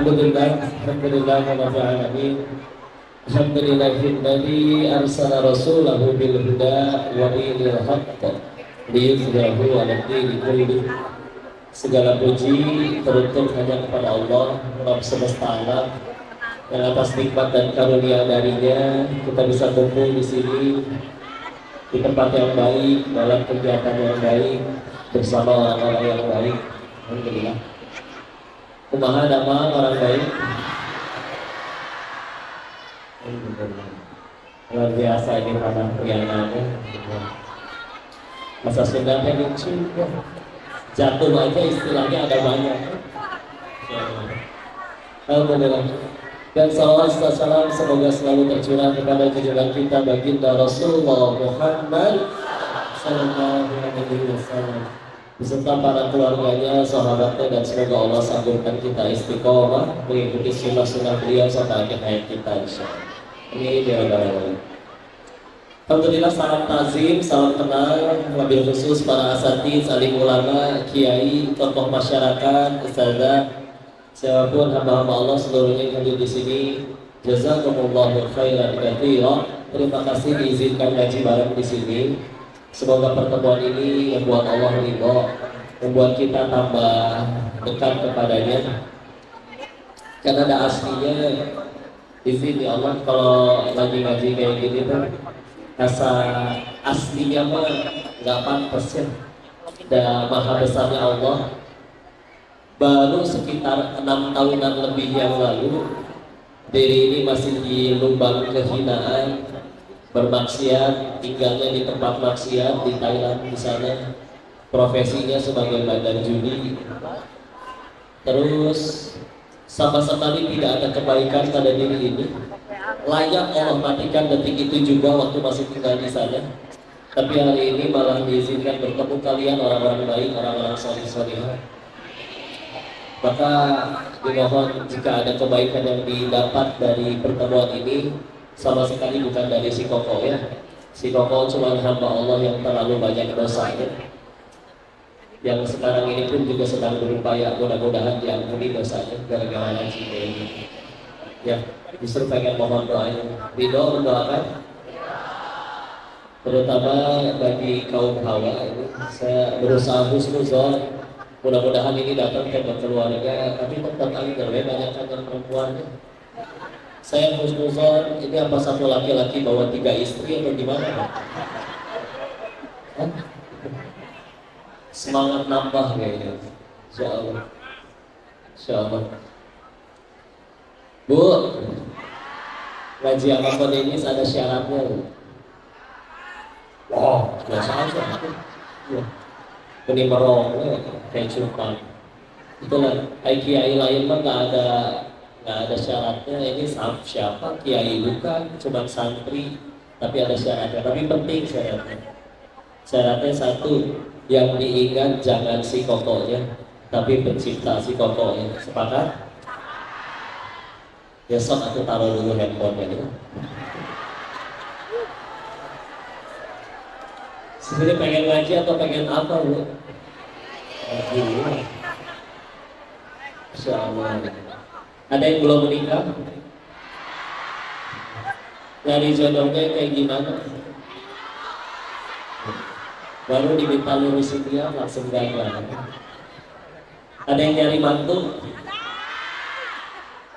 Alhamdulillah rabbil alamin. Alhamdulillahilladzi arsala rasulahu bil huda wa dinil haqq liyuzhirahu 'ala dini kullih. Segala puji teruntuk hanya kepada Allah, Rabb semesta alam, yang atas nikmat dan karunia darinya kita bisa kumpul di sini di tempat yang baik, dalam kegiatan yang baik, bersama orang-orang yang baik. Alhamdulillah. Kumaha nama orang baik? Luar biasa ini pada pergianannya. Masa Sunda teh lucu, jatuh aja istilahnya ada banyak. Alhamdulillah. Dan salawat serta salam semoga selalu tercurah kepada junjungan kita baginda Rasulullah Muhammad sallallahu alaihi wasallam beserta para keluarganya, sahabatnya, dan semoga Allah sambungkan kita istiqomah mengikuti sunnah-sunnah beliau sampai akhir hayat kita insyaallah. Ini dia. Alhamdulillah, salam tazim, salam kenal, wabil khusus para asatidz, alim ulama, kiai, tokoh masyarakat, ustazah, siapapun hamba-hamba Allah seluruhnya yang hadir di sini. Jazakumullahu khairan katsiran. Terima kasih diizinkan ngaji bareng di sini. Semoga pertemuan ini membuat Allah ridho, membuat kita tambah dekat kepadanya. Karena ada aslinya di sini Allah kalau lagi ngaji kayak gini tuh rasa aslinya mah nggak pantas ya. Dan maha besarnya Allah. Baru sekitar 6 tahunan lebih yang lalu, diri ini masih di lubang kehinaan, bermaksiat, tinggalnya di tempat maksiat di Thailand di sana, profesinya sebagai bandar judi. Terus sama sekali tidak ada kebaikan pada diri ini. Layak Allah matikan detik itu juga waktu masih tinggal di sana. Tapi hari ini malah diizinkan bertemu kalian orang-orang baik, orang-orang saleh-salehah. Maka dimohon jika ada kebaikan yang didapat dari pertemuan ini, sama sekali bukan dari si Koko ya. Si Koko cuma hamba Allah yang terlalu banyak dosanya, yang sekarang ini pun juga sedang berupaya mudah-mudahan diampuni dosanya gara-gara ngaji ini. Ya, justru pengen mohon doanya. Ridho mendoakan, terutama bagi kaum hawa ini. Saya berusaha husnuzon, mudah-mudahan ini datang ke keluarga, tapi tetap aja banyak yang perempuannya. Saya husnuzon, ini apa satu laki-laki bawa 3 istri atau gimana? Semangat nambah kayaknya. Insyaallah. Insyaallah. Bu, ngaji apapun ini ada syaratnya. Wow, biasa aja. Ini merong, kayak cuman. Itulah, kiai lain mah nggak ada syaratnya. Ini siapa? Kiai bukan, cuma santri, tapi ada syaratnya. Tapi penting syaratnya. Syaratnya satu, yang diingat jangan si kokonya, tapi pencipta si kokonya. Sepakat? Besok aku taruh dulu handphonenya gitu. Sebenarnya pengen ngaji atau pengen apa bu? Insyaallah. Ada yang belum menikah? Dari jodohnya kayak gimana? Baru diminta lulus dia langsung gagal. Ada yang nyari mantu?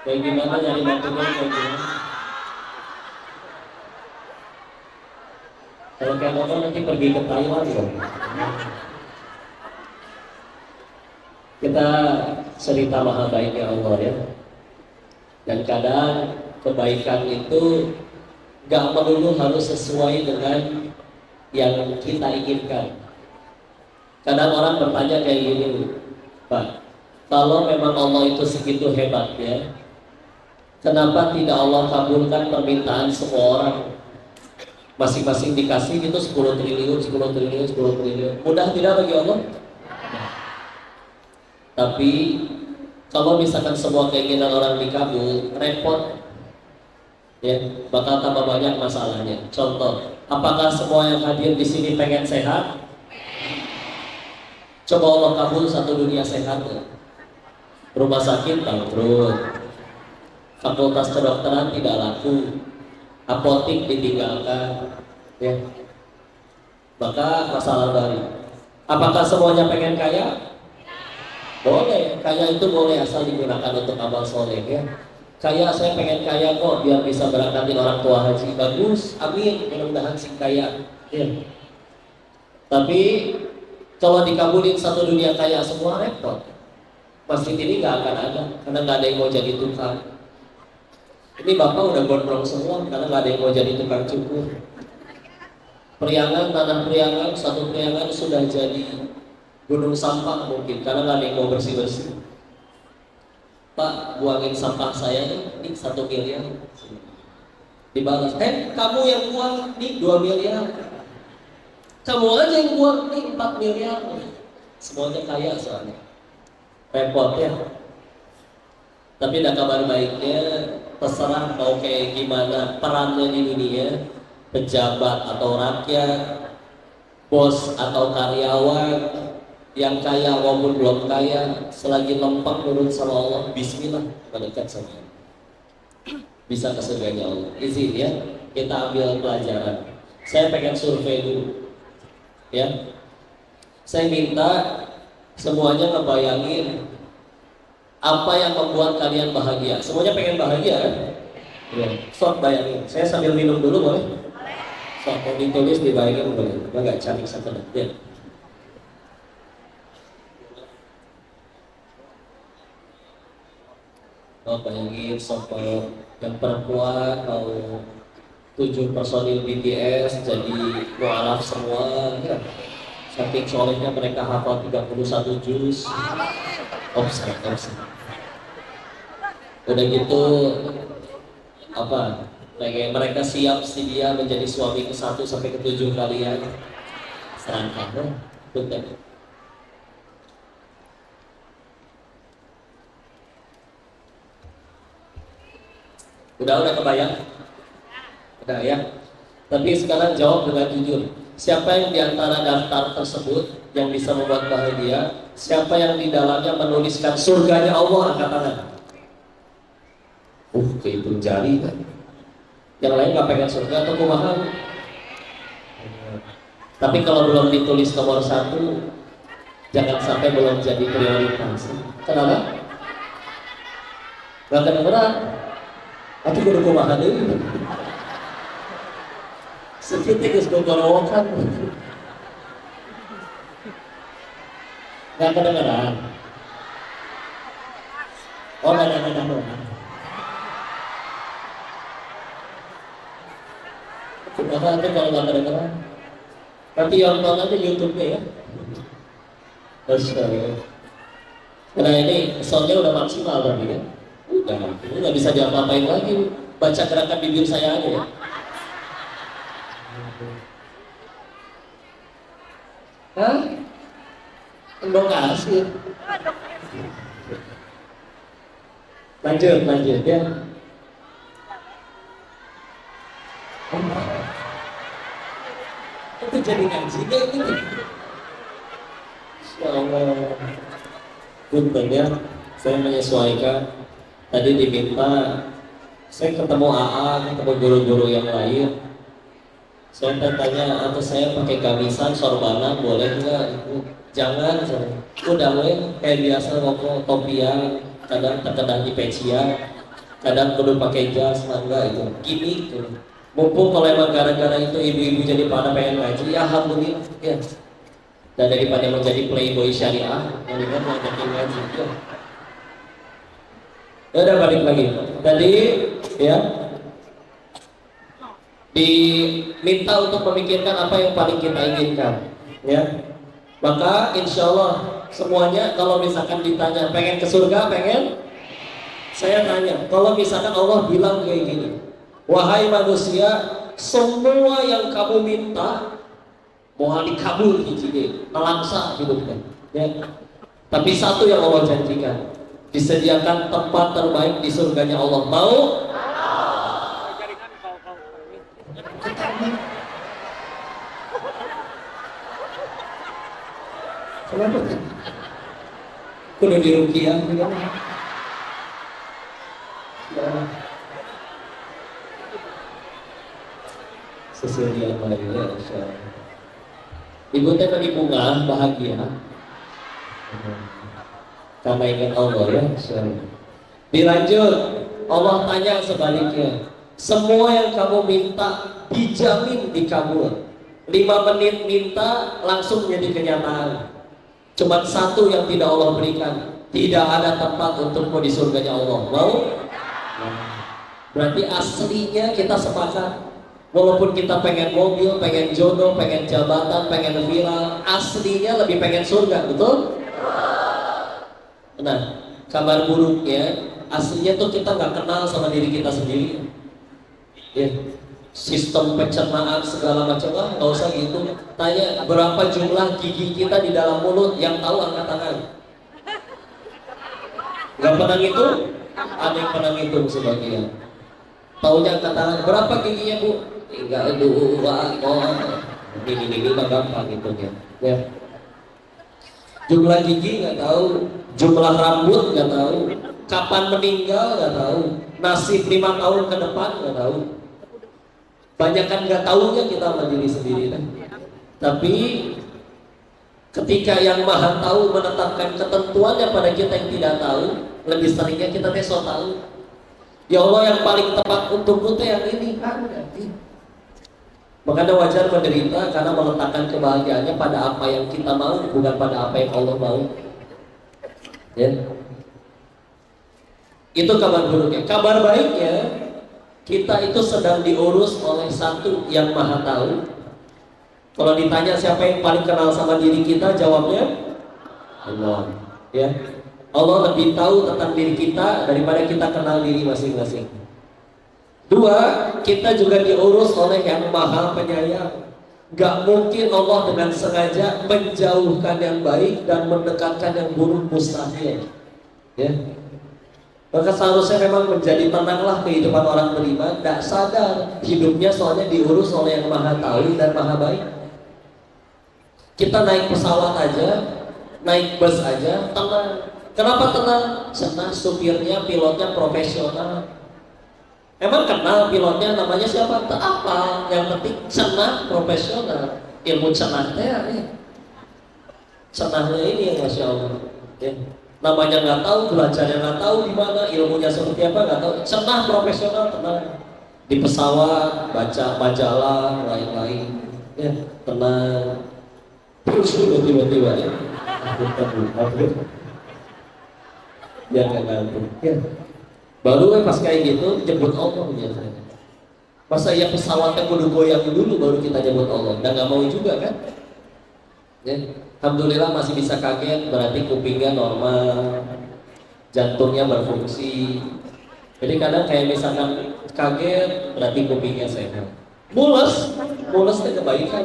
Kayak gimana nyari mantunya kayak gimana? Kalau kayak apa nanti pergi ke Taiwan loh. Kita cerita maha baiknya Allah ya. Dan kadang kebaikan itu gak melulu harus sesuai dengan yang kita inginkan. Kadang orang bertanya kayak gini, Pak, kalau memang Allah itu segitu hebatnya, kenapa tidak Allah kabulkan permintaan semua orang? Masing-masing dikasih gitu 10 triliun, 10 triliun, 10 triliun. Mudah tidak bagi Allah? Tapi kalau misalkan semua keinginan orang dikabul, repot. Ya, bakal tambah banyak masalahnya. Contoh, apakah semua yang hadir di sini pengen sehat? Coba Allah kabul satu dunia sehat. rumah sakit bangkrut, fakultas kedokteran tidak laku, apotik ditinggalkan, ya. Maka masalah baru. Apakah semuanya pengen kaya? Boleh, kaya itu boleh asal digunakan untuk amal soleh, ya. Kaya, saya pengen kaya kok biar bisa berangkatin orang tua haji. Bagus, amin, mudah-mudahan sih kaya, ya. Tapi kalau dikabulin satu dunia kaya semua repot. Masjid ini nggak akan ada karena nggak ada yang mau jadi tukang. Ini bapak udah gondrong semua karena nggak ada yang mau jadi tukang cukur. Priangan, tanah priangan, satu priangan sudah jadi gunung sampah mungkin karena nggak ada yang mau bersih-bersih. Pak, buangin sampah saya nih 1 miliar. Dibalas, kamu yang buang nih 2 miliar. Kamu aja yang buang nih 4 miliar. Semuanya kaya soalnya. Repot ya. Tapi ada kabar baiknya, terserah mau kayak gimana perannya di dunia, pejabat atau rakyat, bos atau karyawan, yang kaya maupun belum kaya, selagi lempeng menurut sama Allah, bismillah, mendekat sama Allah. Bisa ke surganya Allah. Izin ya, kita ambil pelajaran. Saya pengen survei dulu, ya. Saya minta semuanya ngebayangin apa yang membuat kalian bahagia. Semuanya pengen bahagia kan? Ya. Sok bayangin. Saya sambil minum dulu boleh? Sok mau ditulis dibayangin boleh. Enggak cantik satu ya. Oh, bayangin sampai yang perempuan mau 7 personil BTS jadi mualaf semua ya. Saking solehnya mereka hafal 31 juz. Offset. Udah gitu apa? Kayak mereka siap dia menjadi suami ke-1 sampai ke-7 kalian. Serangkanya, betul. Udah kebayang? Udah ya. Tapi sekarang jawab dengan jujur. Siapa yang diantara daftar tersebut yang bisa membuat bahagia? Siapa yang di dalamnya menuliskan surganya Allah? Angkat tangan. Kehitung jari kan. Yang lain nggak pengen surga atau kumaha? Tapi kalau belum ditulis nomor 1, jangan sampai belum jadi prioritas. Kenapa? Gak kedengeran. Atau kudu kumaha deui. Seperti geus gogorowokan. Gak kedengeran. Oh, gak kedengeran. Kenapa nanti kalau gak kedengeran? Nanti yang nonton aja YouTube-nya ya. Terus, karena ini soalnya udah maksimal berarti kan? Udah, ini nggak bisa diapa-apain lagi. Baca gerakan bibir saya aja ya. Hah? Enggak kasih. Lanjut ya. Itu jadi ngaji kayak gini. Ya Allah. Punten ya, saya menyesuaikan. Tadi diminta, saya ketemu AA, ketemu guru-guru yang lain. Saya tanya, atau saya pakai gamisan sorbanan boleh nggak? Jangan, udah kayak biasa ngomong topian, kadang terkadang di pecia, kadang perlu pakai jas, enggak itu gini tuh. Mumpung kalau emang gara-gara itu ibu-ibu jadi pada pengen ngaji, ya alhamdulillah ya. Dan daripada menjadi playboy syariah, mendingan ngajakin ngaji ya. Udah balik lagi. Tadi ya diminta untuk memikirkan apa yang paling kita inginkan, ya. Maka insya Allah semuanya kalau misalkan ditanya pengen ke surga, pengen, saya tanya, kalau misalkan Allah bilang kayak gini, wahai manusia, semua yang kamu minta mau dikabul hiji melangsa hidupnya, ya. Tapi satu yang Allah janjikan, disediakan tempat terbaik di surganya Allah. Mau? Kenapa? kudu dirukiah ya. Sesuai apa ya, insyaallah. Ibu teh tadi bunga bahagia karena ingat Allah ya, insyaallah. Dilanjut, Allah tanya sebaliknya, semua yang kamu minta dijamin dikabul. 5 menit minta langsung jadi kenyataan. Cuma satu yang tidak Allah berikan, tidak ada tempat untukmu di surganya Allah. Mau? Berarti aslinya kita sepakat. Walaupun kita pengen mobil, pengen jodoh, pengen jabatan, pengen viral, aslinya lebih pengen surga, betul? Nah, kabar buruknya, aslinya tuh kita nggak kenal sama diri kita sendiri. Ya, sistem pencernaan segala macam lah, nggak usah gitu. Tanya berapa jumlah gigi kita di dalam mulut, yang tahu angkat tangan. Nggak pernah ngitung? Ada yang pernah ngitung sebagian. Taunya angkat tangan. Berapa giginya bu? Tinggal 2, gini mah gampang gitu ya. Jumlah gigi nggak tahu, jumlah rambut nggak tahu, kapan meninggal nggak tahu, nasib 5 tahun ke depan nggak tahu. Banyak kan nggak tahunya kita sama diri sendiri kan. Tapi ketika yang maha tahu menetapkan ketentuannya pada kita yang tidak tahu, lebih seringnya kita besok tahu. Ya Allah, yang paling tepat untukku tuh yang ini kan. Makanya wajar menderita karena meletakkan kebahagiaannya pada apa yang kita mau, bukan pada apa yang Allah mau. Ya. Itu kabar buruknya. Kabar baiknya, kita itu sedang diurus oleh satu yang maha tahu. Kalau ditanya siapa yang paling kenal sama diri kita, jawabnya Allah. Ya. Allah lebih tahu tentang diri kita daripada kita kenal diri masing-masing. 2, kita juga diurus oleh yang maha penyayang. Gak mungkin Allah dengan sengaja menjauhkan yang baik dan mendekatkan yang buruk, mustahil. Ya. Maka seharusnya memang menjadi tenanglah kehidupan orang beriman. Gak sadar hidupnya soalnya diurus oleh yang maha tahu dan maha baik. Kita naik pesawat aja, naik bus aja, tenang. Kenapa tenang? Karena supirnya, pilotnya profesional. Emang kenal pilotnya namanya siapa? Tak apa, yang penting cenah profesional. Ilmu cenahnya ya. Cenahnya ini yang Masya Allah ya. Namanya nggak tahu, belajarnya nggak tahu di mana, ilmunya seperti apa nggak tahu. Cenah profesional, tenang. Di pesawat, baca majalah, lain-lain ya, tenang. Terus tiba-tiba ya biar nggak gantung ya. Baru pas kayak gitu jemput Allah biasanya. Masa ya pesawatnya kudu goyang dulu baru kita jemput Allah? Dan nggak mau juga kan? Ya. Alhamdulillah masih bisa kaget, berarti kupingnya normal, jantungnya berfungsi. Jadi kadang kayak misalkan kaget, berarti kupingnya sehat. Mules itu kebaikan.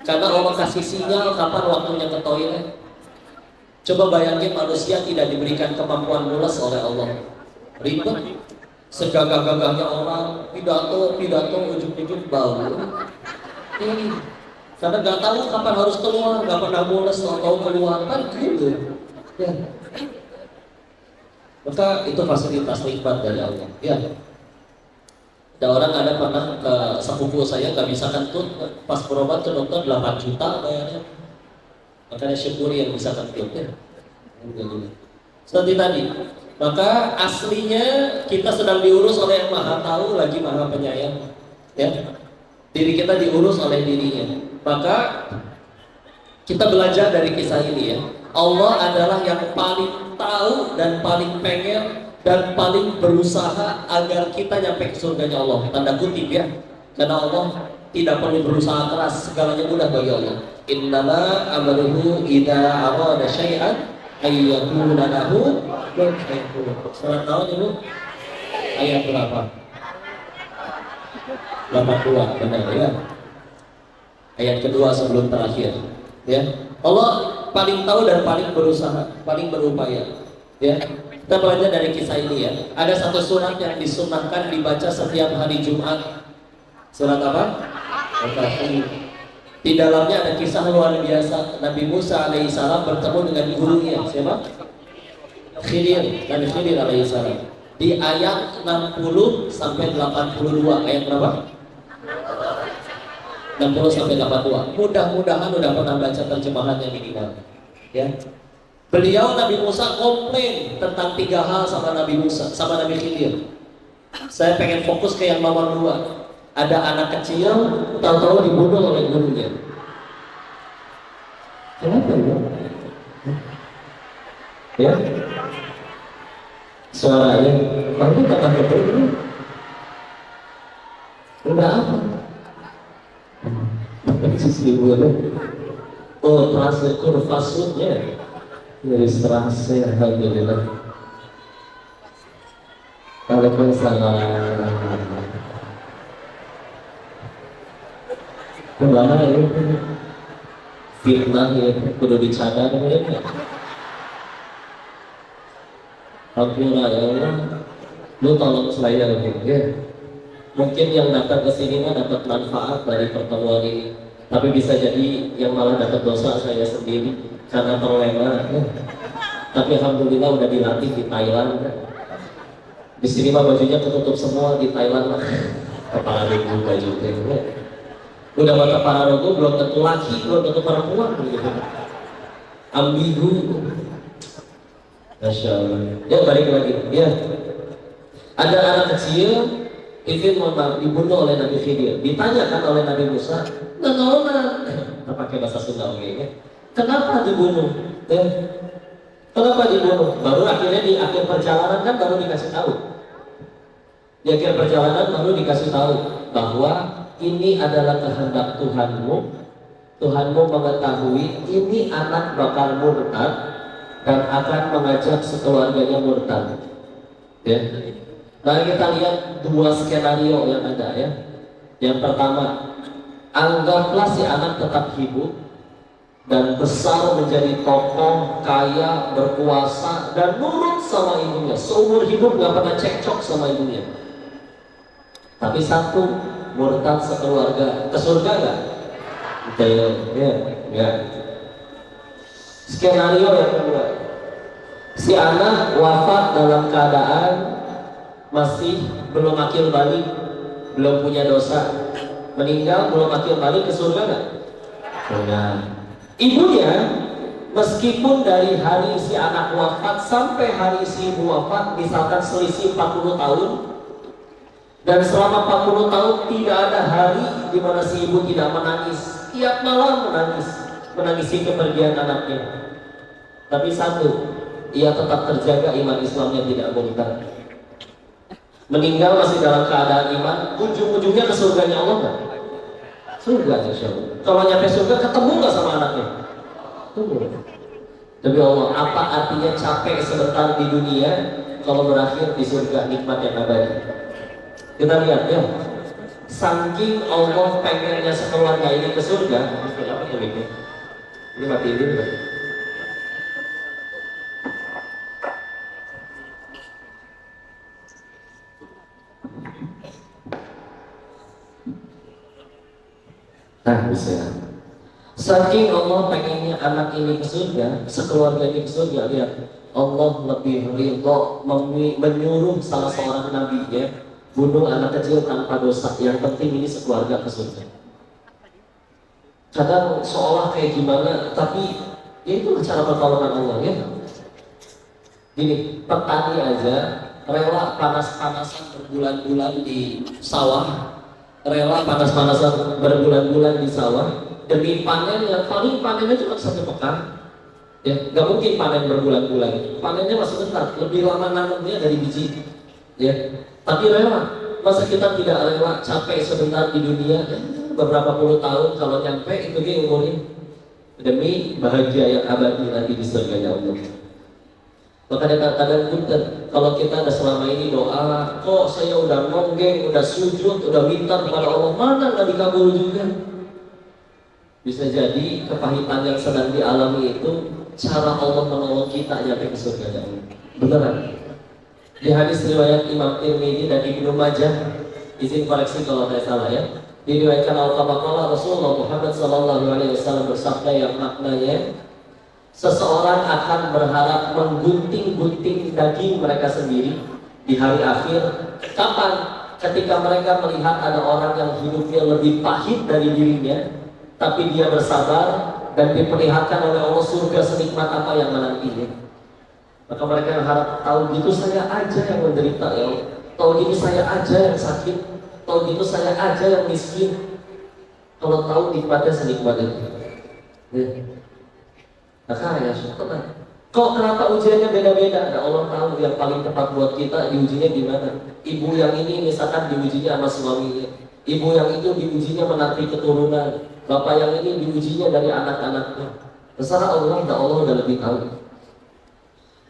Karena Allah kasih sinyal kapan waktunya ke toilet. Coba bayangin manusia tidak diberikan kemampuan mules oleh Allah. Ribet, segagah-gagahnya orang, pidato, ujung-ujung bau. Ini, karena nggak tahu kapan harus keluar, nggak pernah mules, tahu keluar kan gitu. Ya. Maka itu fasilitas nikmat dari Allah. Ya. Ada orang pernah ke sepupu saya nggak bisa kentut, pas berobat ke dokter 8 juta bayarnya. Makanya syukuri yang bisa kentut ya. Seperti tadi. Maka aslinya kita sedang diurus oleh yang maha tahu lagi maha penyayang ya. Diri kita diurus oleh dirinya. Maka kita belajar dari kisah ini ya. Allah adalah yang paling tahu dan paling pengen dan paling berusaha agar kita nyampe ke surganya Allah. Tanda kutip ya. Karena Allah tidak perlu berusaha keras, segalanya mudah bagi Allah. Innama amruhu idza arada syai'an ayyakuna lahu. Surat tahun Ibu? Ayat berapa? 82, benar ya. Ayat kedua sebelum terakhir. Ya. Allah paling tahu dan paling berusaha, paling berupaya. Ya. Kita belajar dari kisah ini ya. Ada satu surat yang disunahkan dibaca setiap hari Jumat. Surat apa? Al-Kahfi. Di dalamnya ada kisah luar biasa. Nabi Musa alaihissalam bertemu dengan gurunya. Siapa? Khidir. Nabi Khidir alaihissalam. Di ayat 60 sampai 82. Ayat berapa? 60 sampai 82. Mudah-mudahan udah pernah baca terjemahannya minimal. Ya. Beliau Nabi Musa komplain tentang 3 hal sama Nabi Musa, sama Nabi Khidir. Saya pengen fokus ke yang nomor 2. Ada anak kecil, tahu-tahu dibunuh oleh gurunya. Kenapa ya? Ya? Suaranya, kamu kata betul. Udah apa? Sisi bunuh. Oh, terasa kurvasutnya. Dari terasa, alhamdulillah. Waalaikumsalam. Kemana ya? Fitnah ya, kudu dicadar ya. Alhamdulillah ya Allah, lu tolong saya ya. Mungkin yang datang ke sini mah dapat manfaat dari pertemuan ini, tapi bisa jadi yang malah dapat dosa saya sendiri karena terlena. Ya. Tapi alhamdulillah udah dilatih di Thailand. Ya. Di sini mah bajunya ketutup semua, di Thailand mah kepala minggu baju ya. Udah mata para rogo belum tentu laki, belum tentu perempuan gitu. Ambigu. Masya Allah. Ya balik lagi. Ya. Ada anak kecil itu mau dibunuh oleh Nabi Khidir. Ditanyakan oleh Nabi Musa, "Nona, pakai bahasa Sunda ya. Kenapa dibunuh?" Ya. Kenapa dibunuh? Baru akhirnya di akhir perjalanan kan baru dikasih tahu. Di akhir perjalanan baru dikasih tahu bahwa ini adalah kehendak Tuhanmu. Tuhanmu mengetahui ini anak bakal murtad dan akan mengajak sekeluarganya murtad. Ya. Nah kita lihat 2 skenario yang ada ya. Yang pertama, anggaplah si anak tetap hidup dan besar menjadi tokoh, kaya, berkuasa dan nurut sama ibunya. Seumur hidup gak pernah cekcok sama ibunya. Tapi satu, murtad sekeluarga ke surga nggak? Ya. Skenario yang kedua, si anak wafat dalam keadaan masih belum akil balik, belum punya dosa, meninggal belum akil balik, ke surga nggak? Enggak. Ibunya meskipun dari hari si anak wafat sampai hari si ibu wafat misalkan selisih 40 tahun, dan selama 40 tahun tidak ada hari di mana si ibu tidak menangis. Tiap malam menangis, menangisi kepergian anaknya. Tapi satu, ia tetap terjaga iman Islamnya tidak murtad. Meninggal masih dalam keadaan iman, ujung-ujungnya ke surganya Allah nggak? Surga insya Allah. Kalau nyampe surga ketemu nggak sama anaknya? Tunggu. Demi Allah, apa artinya capek sebentar di dunia kalau berakhir di surga nikmat yang abadi? Kita lihat ya, saking Allah pengennya sekeluarga ini ke surga. Apa ini? Ini mati ini juga. Nah bisa. Saking Allah pengennya anak ini ke surga, sekeluarga ini ke surga. Lihat, Allah lebih ridho menyuruh salah seorang nabi ya, bunuh anak kecil tanpa dosa, yang penting ini sekeluarga ke surga. Kadang seolah kayak gimana, tapi ya itu cara pertolongan Allah ya. Gini, petani aja rela panas-panasan berbulan-bulan di sawah, rela panas-panasan berbulan-bulan di sawah demi panen yang paling panennya cuma 1 pekan. Ya, nggak mungkin panen berbulan-bulan. Panennya masih bentar, lebih lama nanamnya dari biji. Ya, tapi rela. Masa kita tidak rela capek sebentar di dunia, beberapa puluh tahun kalau nyampe itu dia umurnya demi bahagia yang abadi nanti di surganya Allah. Maka kadang-kadang punten kalau kita ada selama ini doa, kok saya udah nonggeng, udah sujud, udah minta kepada Allah, mana nggak dikabul juga. Bisa jadi kepahitan yang sedang dialami itu cara Allah menolong kita nyampe ke surganya Allah. Beneran. Di hadis riwayat Imam Tirmidzi dan Ibnu Majah, izin koreksi kalau saya salah ya. Diriwayatkan al-Qabaqala Rasulullah Muhammad SAW bersabda yang maknanya, seseorang akan berharap menggunting-gunting daging mereka sendiri di hari akhir. Kapan? Ketika mereka melihat ada orang yang hidupnya lebih pahit dari dirinya, tapi dia bersabar dan diperlihatkan oleh Allah surga senikmat apa yang menantinya. Maka mereka harap, tahu gitu saya aja yang menderita ya Allah, tahu gitu saya aja yang sakit, tahu gitu saya aja yang miskin. Kalau tahu nikmatnya senikmat itu, maka ya syukur. Kok kenapa ujiannya beda-beda? Nah, Allah tahu yang paling tepat buat kita diujinya gimana. Ibu yang ini misalkan diujinya sama suaminya, ibu yang itu diujinya menanti keturunan, bapak yang ini diujinya dari anak-anaknya. Terserah Allah, Allah udah lebih tahu.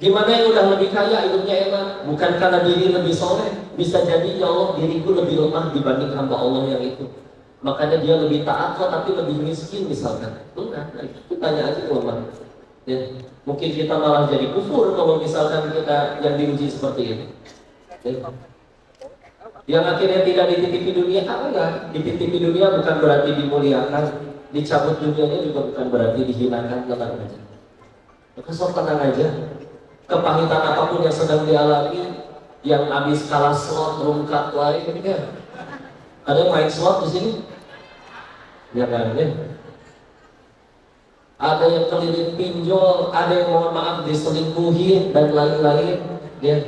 Gimana yang udah lebih kaya, hidupnya enak, bukan karena diri lebih soleh. Bisa jadi ya Allah diriku lebih lemah dibanding hamba Allah yang itu, makanya dia lebih taat kok tapi lebih miskin misalkan. Enggak, itu tanya aja ulama. Ya, mungkin kita malah jadi kufur kalau misalkan kita yang diuji seperti itu. Ya. Yang akhirnya tidak dititipi dunia, enggak. Dititipi dunia bukan berarti dimuliakan, dicabut dunianya juga bukan berarti dihinakan. Tenang aja. Maka sok tenang aja. Kepahitan apapun yang sedang dialami, yang habis kalah slot rungkat lain, ya. Ada yang main slot di sini? Ya kan, ya. Ada yang keliling pinjol, ada yang mohon maaf diselingkuhin dan lain-lain. Ya,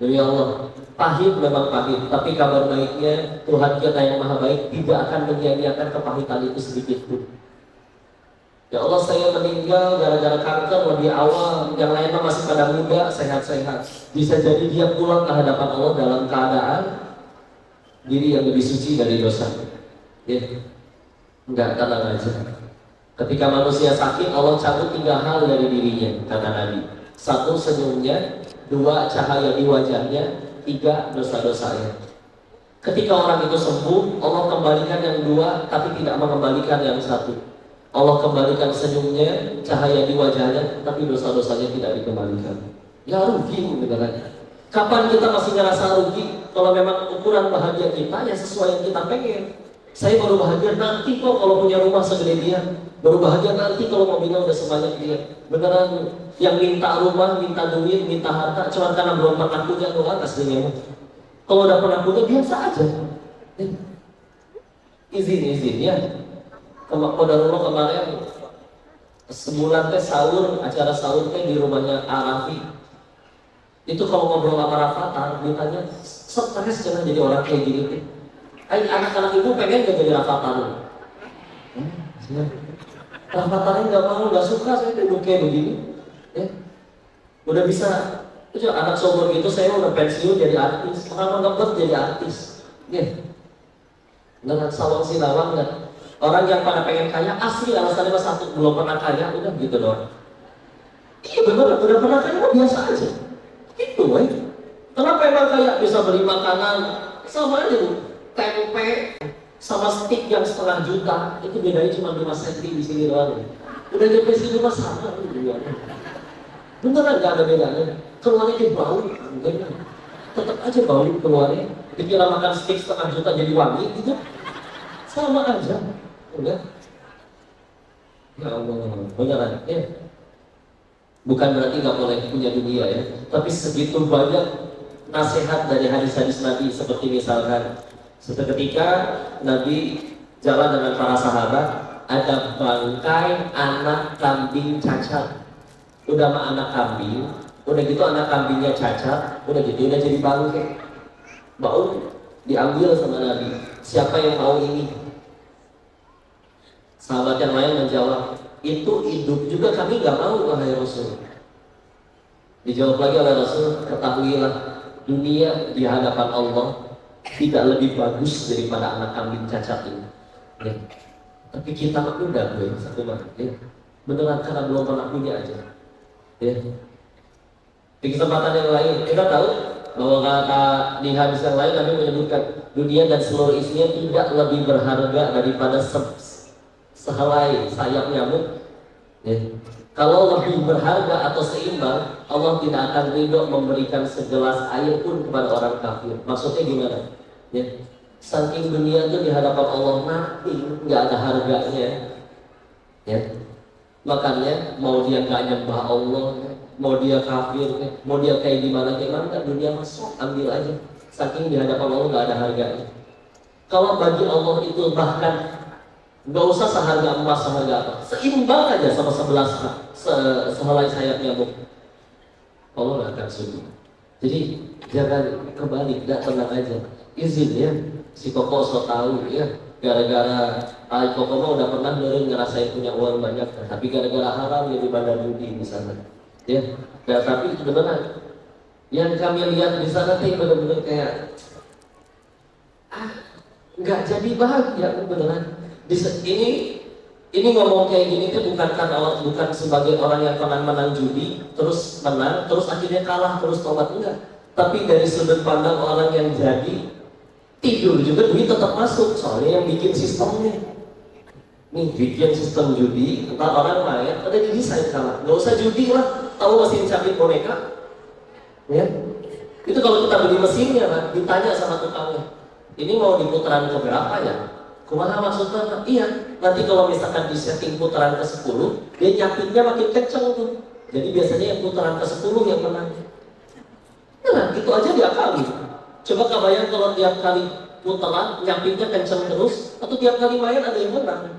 demi Allah, pahit memang pahit, tapi kabar baiknya Tuhan kita yang maha baik tidak akan menyia-nyiakan kepahitan itu sedikit pun. Ya Allah, saya meninggal gara-gara kanker lebih awal, yang lainnya masih pada muda, sehat-sehat. Bisa jadi dia pulang ke hadapan Allah dalam keadaan diri yang lebih suci dari dosa. Ya, enggak, tenang aja. Ketika manusia sakit, Allah cabut 3 hal dari dirinya, kata Nabi. 1, senyumnya. 2, cahaya di wajahnya. 3, dosa-dosanya. Ketika orang itu sembuh, Allah kembalikan yang 2, tapi tidak mengembalikan yang 1. Allah kembalikan senyumnya, cahaya di wajahnya, tapi dosa-dosanya tidak dikembalikan. Ya rugi beneran. Kapan kita masih ngerasa rugi? Kalau memang ukuran bahagia kita ya sesuai yang kita pengen. Saya baru bahagia nanti kok kalau punya rumah segede dia. Baru bahagia nanti kalau mobilnya udah sebanyak dia. Beneran yang minta rumah, minta duit, minta harta cuma karena belum pernah punya doang aslinya. Kalau udah pernah punya biasa aja. Izin ya. Qadarullah kemarin sebulan teh sahur, acara sahur teh di rumahnya Arafi. Itu kalau ngobrol sama Rafathar, ditanya stres jangan jadi orang kayak gini teh. Anak-anak ibu pengen gak jadi Rafathar? Rafathar nggak mau, nggak suka saya duduk kayak begini. Ya. Udah bisa, itu anak seumur gitu saya udah pensiun jadi artis, orang nggak jadi artis. Ya. Dengan Sawang Sinawang nggak. Orang yang pada pengen kaya asli alasannya mas 1 belum pernah kaya, udah gitu doang. Iya bener, udah pernah kaya biasa aja. Gitu woy. Kenapa emang kaya bisa beli makanan sama aja tuh, tempe sama stick yang 1,5 juta itu bedanya cuma 5 cm di sini doang. Udah nyampe sini mas sama gitu. Beneran nggak ada bedanya. Keluarnya kayak bau, enggak. Tetap aja bau keluarnya. Dikira makan stick 1,5 juta jadi wangi gitu, sama aja. Udah, ya Allah, beneran ya. Bukan berarti nggak boleh punya dunia ya, tapi segitu banyak nasihat dari hadis-hadis Nabi. Seperti misalkan suatu ketika Nabi jalan dengan para sahabat, ada bangkai anak kambing cacat. Udah mah anak kambing, udah gitu anak kambingnya cacat, udah gitu udah jadi bangkai. Bau diambil sama Nabi. Siapa yang mau ini? Sahabat yang lain menjawab, itu hidup juga kami nggak mau wahai Rasul. Dijawab lagi oleh Rasul, ketahuilah dunia di hadapan Allah tidak lebih bagus daripada anak kambing cacat ini. Ya. Tapi kita mah udah gue satu mah, ya. Beneran karena belum pernah punya aja. Ya. Di kesempatan yang lain kita tahu bahwa kata di hadis yang lain Nabi menyebutkan dunia dan seluruh isinya tidak lebih berharga daripada sehelai sayap nyamuk. Ya. Kalau lebih berharga atau seimbang, Allah tidak akan ridho memberikan segelas air pun kepada orang kafir. Maksudnya gimana? Ya. Saking dunia tuh di hadapan Allah mati, nggak ada harganya. Ya, makanya mau dia nggak nyembah Allah, mau dia kafir, mau dia kayak gimana kan dunia masuk ambil aja. Saking di hadapan Allah nggak ada harganya. Kalau bagi Allah itu bahkan nggak usah seharga emas, seharga apa, seimbang aja sama 11 sehelai sayap nyamuk, Allah nggak akan sudi. Jadi jangan kebalik, nggak, tenang aja. Izin ya, si Koko so tahu ya, gara-gara Koko mah udah pernah ngerasain punya uang banyak, tapi gara-gara haram ya di bandar judi di sana. Ya, tapi itu beneran. Yang kami lihat di sana tuh bener-bener kayak nggak jadi bahagia beneran. Ini ngomong kayak gini tuh bukan sebagai orang yang pernah menang judi terus menang terus akhirnya kalah terus tobat, enggak, tapi dari sudut pandang orang yang jadi tidur juga duit tetap masuk, soalnya yang bikin sistemnya nih bikin sistem judi, entar orang main ada didesain kalah, nggak usah judi lah, tahu mesin capit boneka ya, itu kalau kita beli mesinnya kan ditanya sama tukangnya, ini mau di putaran keberapa ya? Kumaha maksudnya? Iya, nanti kalau misalkan di setting putaran ke-10, dia nyapitnya makin kenceng tuh. Jadi biasanya yang putaran ke-10 yang menang. Nah, itu aja diakali. Coba kebayang kalau tiap kali putaran nyapitnya kenceng terus, atau tiap kali main ada yang menang.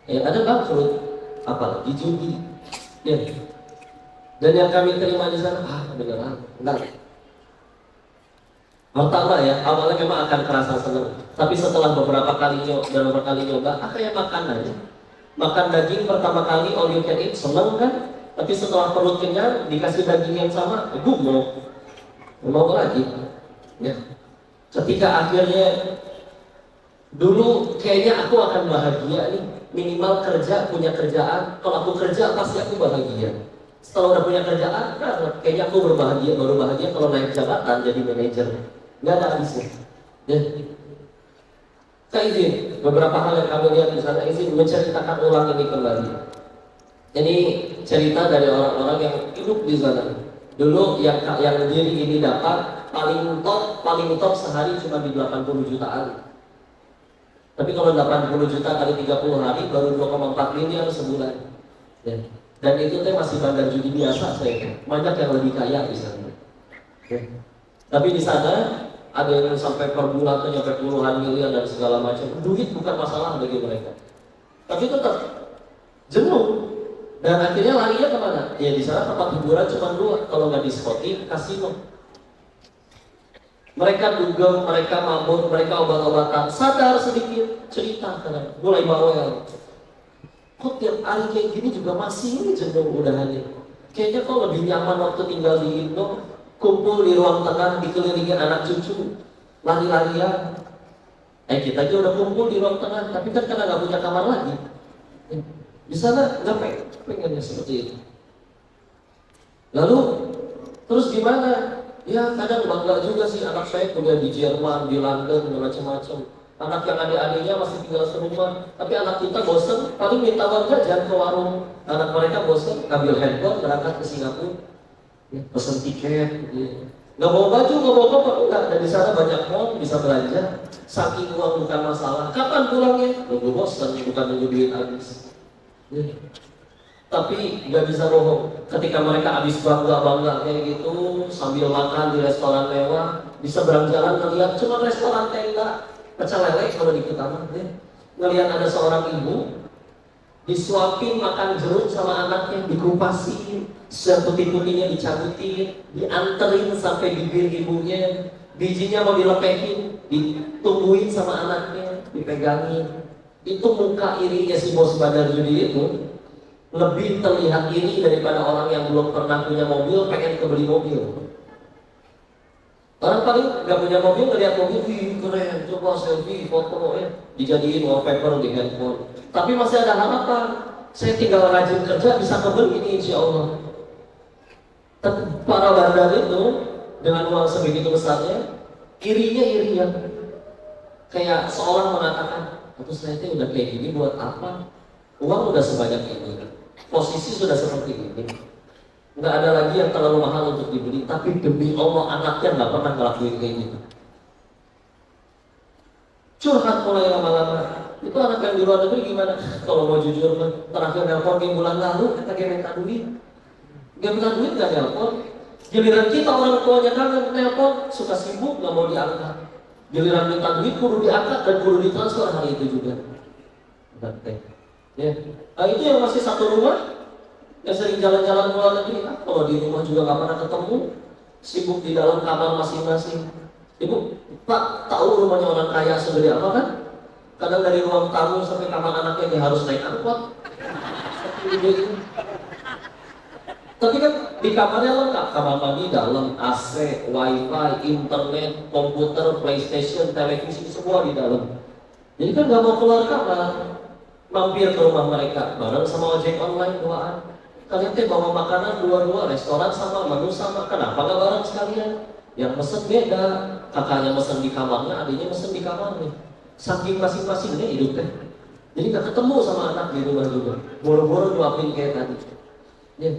Ada bangkrut, apalagi judi. Ya. Dan yang kami terima di sana, beneran, enggak. Pertama ya, awalnya memang akan kerasa senang, tapi setelah beberapa kali nyoba, kayak makan aja. Makan daging pertama kali all you can eat, seneng kan? Tapi setelah perut kenyang, dikasih daging yang sama, mau lagi. Ya. Ketika akhirnya, dulu kayaknya aku akan bahagia nih, minimal kerja, punya kerjaan. Kalau aku kerja pasti aku bahagia. Setelah udah punya kerjaan, kayaknya aku baru bahagia kalau naik jabatan jadi manajer. Nggak ada habisnya. Ya. Saya izin beberapa hal yang kami lihat di sana, izin menceritakan ulang ini kembali. Ini cerita dari orang-orang yang hidup di sana. Dulu yang diri ini dapat paling top sehari cuma di 80 jutaan. Tapi kalau 80 juta kali 30 hari baru 2,4 miliar sebulan. Ya. Dan itu masih bandar judi biasa saya. Banyak yang lebih kaya di sana. Ya. Tapi di sana ada yang sampai per bulan tuh nyampe puluhan miliar dan segala macam. Duit bukan masalah bagi mereka. Tapi tetap jenuh. Dan akhirnya larinya kemana? Ya di sana tempat hiburan cuma 2, kalau nggak diskotik, kasino. Mereka dugem, mereka mabuk, mereka obat-obatan. Sadar sedikit, cerita karena mulai bawel. Kok tiap hari kayak gini juga masih jenuh udahannya. Kayaknya kok lebih nyaman waktu tinggal di Indo. Kumpul di ruang tengah dikelilingi anak cucu, lari-larian. Kita aja udah kumpul di ruang tengah, tapi kan karena nggak punya kamar lagi. Di sana nggak pengennya seperti itu. Lalu terus gimana? Ya kadang bangga juga sih anak saya kuliah di Jerman, di London, dan macam-macam. Anak yang adik-adiknya masih tinggal serumah, tapi anak kita bosen, paling minta uang jajan ke warung. Anak mereka bosen, ngambil handphone berangkat ke Singapura. Pesen tiket, nggak bawa baju, nggak bawa koper, enggak. Dan di sana banyak mall, bisa belanja. Saking uang bukan masalah. Kapan pulangnya? Nunggu bosan, bukan nunggu duit habis. Tapi nggak bisa bohong. Ketika mereka habis bangga kayak gitu, sambil makan di restoran mewah, di seberang jalan ngeliat cuma restoran tenda, pecel lele kalau di Kutaman, ngeliat ada seorang ibu disuapin makan jeruk sama anaknya, dikupasin, seputih-putihnya dicabutin, dianterin sampai bibir ibunya, bijinya mau dilepehin, ditungguin sama anaknya, dipegangin. Itu muka irinya si bos bandar judi itu lebih terlihat iri daripada orang yang belum pernah punya mobil pengen kebeli mobil. Orang paling nggak punya mobil, ngeliat mobil, keren, coba selfie, foto, dijadiin wallpaper di handphone. Tapi masih ada harapan, saya tinggal rajin kerja bisa kebeli ini insya Allah. Tapi para bandar itu dengan uang sebegitu besarnya, irinya, kayak seorang mengatakan, atau saya itu udah kayak gini buat apa? Uang udah sebanyak ini, posisi sudah seperti ini. Nggak ada lagi yang terlalu mahal untuk dibeli, tapi demi Allah anaknya nggak pernah ngelakuin kayak gitu. curhat mulai lama-lama. Itu anak yang di luar negeri gimana? Kalau mau jujur, terakhir nelpon di bulan lalu, kata dia minta duit. Dia minta duit gak nelpon. Giliran kita orang tuanya kangen nelpon, suka sibuk gak mau diangkat. Giliran minta duit kudu diangkat dan kudu ditransfer hari itu juga. Ya. Nah itu yang masih satu rumah, yang sering jalan-jalan ke luar negeri. Kalau di rumah juga gak pernah ketemu, sibuk di dalam kamar masing-masing. Ibu, Pak, tahu rumahnya orang kaya segede apa kan? Kadang dari ruang tamu sampai kamar anaknya dia harus naik angkot. Tapi kan di kamarnya lengkap, kamar mandi dalam, AC, wifi, internet, komputer, PlayStation, televisi, semua di dalam. Jadi kan nggak mau keluar kamar, mampir ke rumah mereka, bareng sama ojek online duaan. Kalian teh bawa makanan dua-dua, restoran sama, menu sama, kenapa nggak bareng sekalian? Yang mesen beda, kakaknya mesen di kamarnya, adiknya mesen di kamarnya. Saking masing-masingnya hidup teh. Jadi nggak ketemu sama anak di rumah juga. Boro-boro nyuapin kayak tadi. Ya.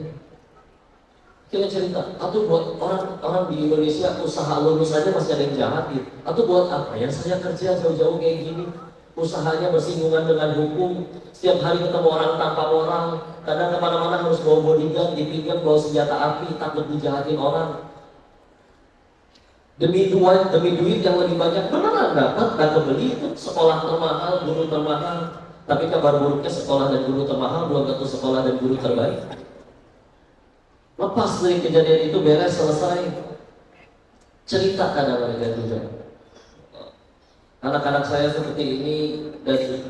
Kita cerita, atau buat orang di Indonesia usaha lulus aja masih ada yang jahat gitu. Atau buat apa ya saya kerja jauh-jauh kayak gini, usahanya bersinggungan dengan hukum, setiap hari ketemu orang tanpa moral, kadang kemana-mana harus bawa bodyguard, dipinggir bawa senjata api, takut dijahatin orang. Demi duit yang lebih banyak, beneran dapat dan kebeli itu sekolah termahal, guru termahal. Tapi kabar buruknya sekolah dan guru termahal belum tentu sekolah dan guru terbaik. Lepas dari kejadian itu beres selesai, cerita kadang mereka juga. Anak-anak saya seperti ini dan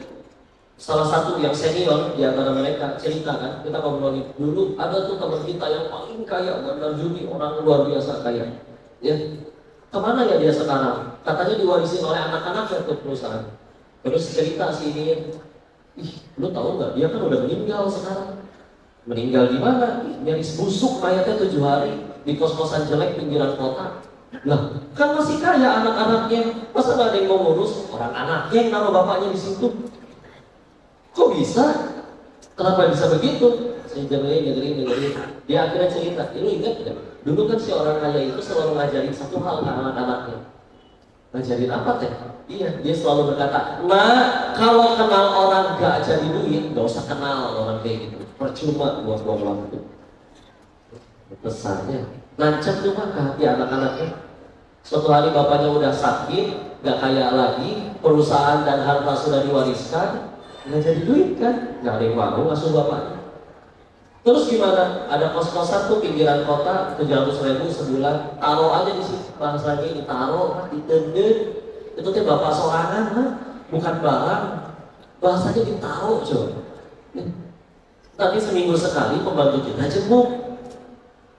salah satu yang senior di antara mereka cerita kan, kita ngobrolin dulu ada tuh teman kita yang paling kaya bandar judi, orang luar biasa kaya. Ya, kemana ya dia sekarang? Katanya diwarisin oleh anak-anaknya tuh perusahaan. Terus cerita si ini, ih, lu tahu nggak? Dia kan udah meninggal sekarang. Meninggal di mana? Nyaris busuk mayatnya 7 hari di kos-kosan jelek pinggiran kota. Lah, kan masih kaya anak-anaknya. Masa nggak ada yang mau ngurus? Orang anaknya yang naruh bapaknya di situ. Kok bisa? Kenapa bisa begitu? Saya dengerin. Dia akhirnya cerita. Ini ingat nggak? Dulu kan si orang kaya itu selalu ngajarin satu hal ke anak-anaknya. Ngajarin apa teh? Iya, dia selalu berkata, nah kalau kenal orang gak jadi duit, gak usah kenal orang kayak gitu. Percuma buat waktu. Pesannya, nancap tuh mah ke hati anak-anaknya. Suatu hari bapaknya udah sakit, gak kaya lagi, perusahaan dan harta sudah diwariskan, gak jadi duit kan? Gak ada yang mau ngasuh bapaknya. Terus gimana? Ada kos-kosan tuh pinggiran kota 700.000 sebulan, taruh aja di situ. Bahasanya ditaruh, ditendeng. Itu teh bapak sorangan, bukan barang. Bahasanya ditaruh coba. Tapi seminggu sekali pembantu kita jenguk.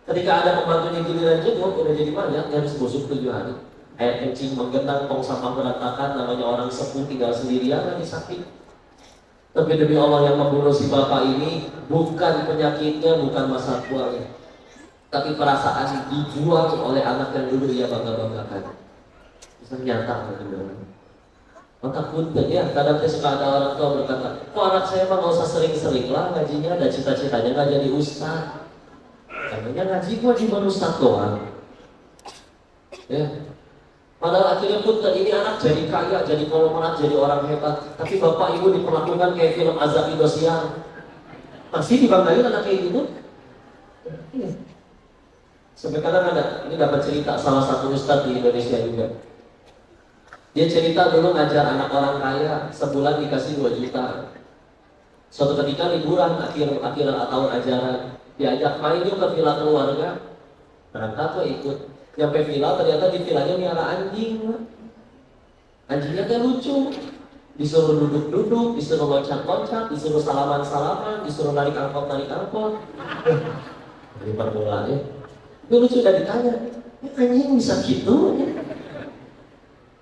Ketika ada pembantunya giliran jenguk, udah jadi banyak, dia harus busuk 7 hari. Air kencing menggenang, tong sampah berantakan, namanya orang sepuh tinggal sendirian lagi sakit. Tapi demi Allah yang membunuh si bapak ini bukan penyakitnya, bukan masa tuanya, tapi perasaan dijual oleh anak yang dulu ia bangga-banggakan. Bisa nyata benar. Maka punten ya, kadang suka ada orang tua berkata, kok anak saya mah nggak usah sering-sering lah ngajinya, ada cita-citanya nggak jadi ustaz. Katanya ngaji gua cuma ustaz doang. Ya. Padahal akhirnya pun ini anak jadi kaya, jadi konglomerat, jadi orang hebat. Tapi bapak ibu diperlakukan kayak film azab Indosiar. Masih dibanggain anak kayak gitu? Sampai kadang ada, ini dapat cerita salah satu ustadz di Indonesia juga. Dia cerita dulu ngajar anak orang kaya, sebulan dikasih 2 juta. Suatu ketika liburan akhir tahun ajaran, diajak main yuk ke villa keluarga. Berangkat tuh ikut. Nyampe villa, ternyata di villanya miara anjing. Anjingnya teh lucu. Disuruh duduk-duduk, disuruh loncat-loncat, disuruh salaman-salaman, disuruh narik angkot. Dari permulaan ya. Itu lucu, udah ditanya, anjing bisa gitu?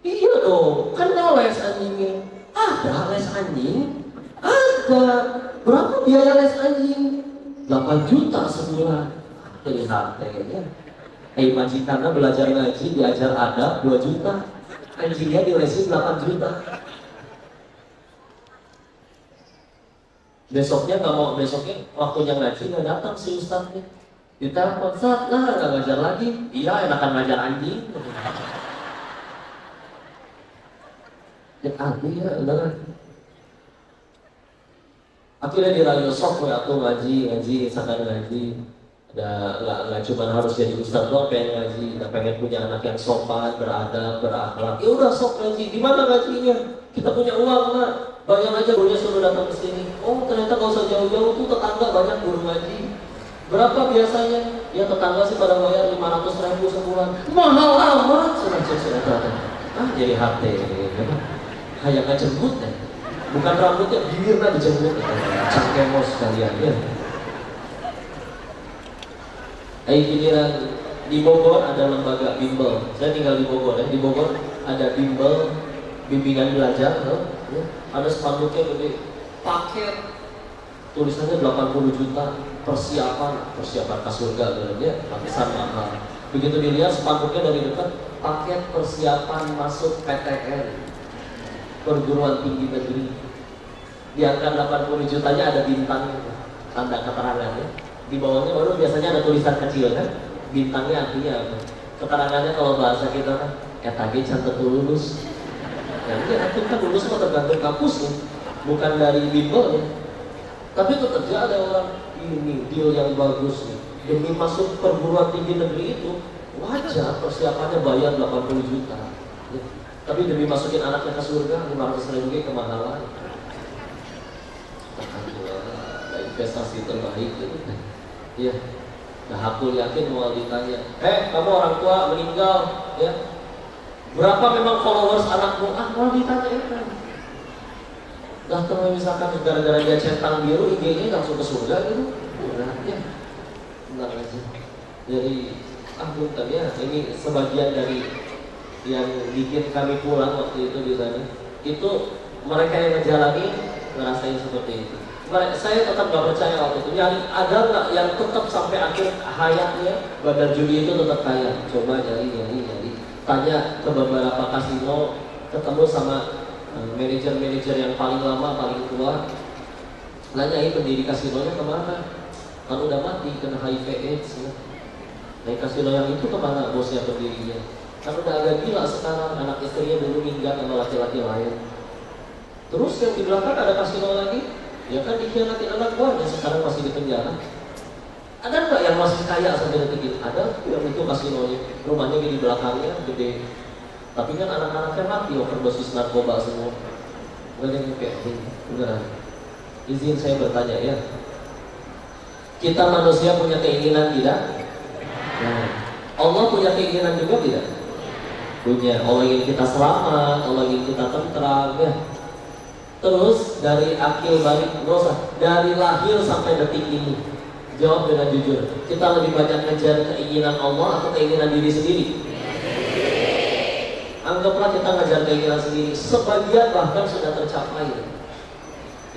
Iya dong, kan ada les anjingnya. Ada les anjing? Ada. Berapa biaya les anjing? 8 juta sebulan. Lihat kayaknya. Majikannya belajar ngaji, diajar adab 2 juta. Anjingnya dilesin 8 juta. Besoknya waktunya ngaji nggak datang si ustadznya. Ditelepon, Ustadz, nah nggak ngajar lagi. Iya, enakan ngajar anjing. Ya artinya beneran. Akhirnya dirayu sok atau ngaji, misalkan ngaji. Nggak cuma harus jadi ustadz doang pengen ngaji, nggak pengen punya anak yang sopan, beradab, berakhlak. Ya udah sok ngaji. Di mana ngajinya? Kita punya uang nggak? Bayang aja gurunya suruh datang ke sini. Oh ternyata nggak usah jauh-jauh tuh tetangga banyak guru ngaji. Berapa biasanya? Ya tetangga sih pada bayar 500.000 sebulan. Mahal amat. Sudah. Jadi hati. Kayak nggak jemput deh. Bukan rambutnya, bibirnya dijemput. Cangkemos sekalian ya. Giliran di Bogor ada lembaga bimbel. Saya tinggal di Bogor ya. Di Bogor ada bimbel bimbingan belajar, ya. Ada spanduknya gede, paket tulisannya 80 juta persiapan ke surga ya, pakesan mahal. Begitu dilihat spanduknya dari dekat, paket persiapan masuk PTN, perguruan tinggi negeri. Di angka 80 jutanya ada bintang tanda keterangannya. Di bawahnya baru biasanya ada tulisan kecil kan, bintangnya artinya apa? Keterangannya kalau bahasa kita kan, etagi cantik lulus. Nanti itu kan lulus mah tergantung kampusnya, bukan dari bimbelnya. Tapi tetap aja ada orang ini deal yang bagus nih, demi masuk perguruan tinggi negeri itu wajar persiapannya bayar 80 juta. Ya. Tapi demi masukin anaknya ke surga 500.000 kemahalan. Alhamdulillah, investasi terbaik itu. Iya, nah aku yakin mau ditanya, kamu orang tua meninggal, ya, berapa memang followers anakmu? Mau ditanya kan? Nah kalau misalkan gara-gara dia centang biru, IG-nya langsung ke surga gitu, udah ya, tenang aja. Jadi, punten ya, ini sebagian dari yang bikin kami pulang waktu itu di sana. Itu mereka yang menjalani ngerasain seperti itu. Saya tetap gak percaya waktu itu. Ada nggak yang tetap sampai akhir hayatnya Badar Judi itu tetap kaya? Coba cari. Tanya ke beberapa kasino, ketemu sama manajer-manajer yang paling lama, paling tua. Nanyain pendiri kasinonya kemana? Kan udah mati kena HIV/AIDS. Ya. Nah kasino yang itu kemana bosnya pendirinya? Kan udah agak gila sekarang, anak istrinya dulu minggat sama laki-laki lain. Terus yang di belakang ada kasino lagi. Ya kan dikhianatin anak buahnya, sekarang masih di penjara. Ada nggak yang masih kaya sampai detik ini? Ada yang itu kasinonya, rumahnya di belakangnya gede. Tapi kan anak-anaknya mati overdosis narkoba semua. Gak ada yang kayak gini. Udah. Izin saya bertanya ya. Kita manusia punya keinginan tidak? Nah, Allah punya keinginan juga tidak? Punya. Allah ingin kita selamat, Allah ingin kita tentram ya. Terus dari akil balik dosa, dari lahir sampai detik ini, jawab dengan jujur. Kita lebih banyak ngejar keinginan Allah atau keinginan diri sendiri? Anggaplah kita ngejar keinginan sendiri, sebagian bahkan sudah tercapai.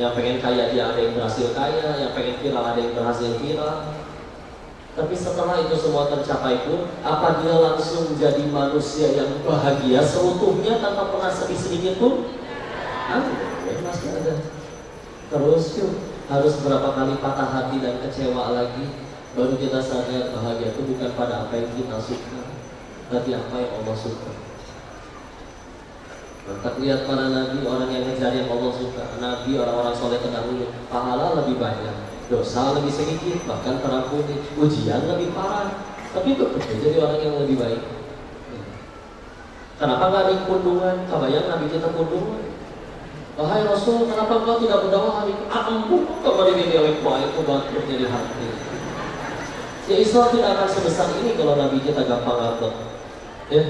Yang pengen kaya dia ada yang berhasil kaya, yang pengen viral ada yang berhasil viral. Tapi setelah itu semua tercapai pun, apa dia langsung menjadi manusia yang bahagia seutuhnya tanpa pernah sedih sedikit pun? Masih ada. Terus yuk, harus berapa kali patah hati dan kecewa lagi baru kita sadar bahagia itu bukan pada apa yang kita suka, tapi apa yang Allah suka. Maka lihat para nabi, orang yang ngejar yang Allah suka. Nabi, orang-orang soleh terdahulu, pahala lebih banyak, dosa lebih sedikit, bahkan terampuni, ujian lebih parah, tapi tetap jadi orang yang lebih baik. Kenapa nggak ada kundungan? Kabayang nabi kita kundungan. Wahai Rasul, kenapa engkau tidak berdakwah hari ini? Ampun, kembali dinilai itu bangkrutnya di hati. Ya Islam tidak akan sebesar ini kalau Nabi kita gampang ngambek. Ya,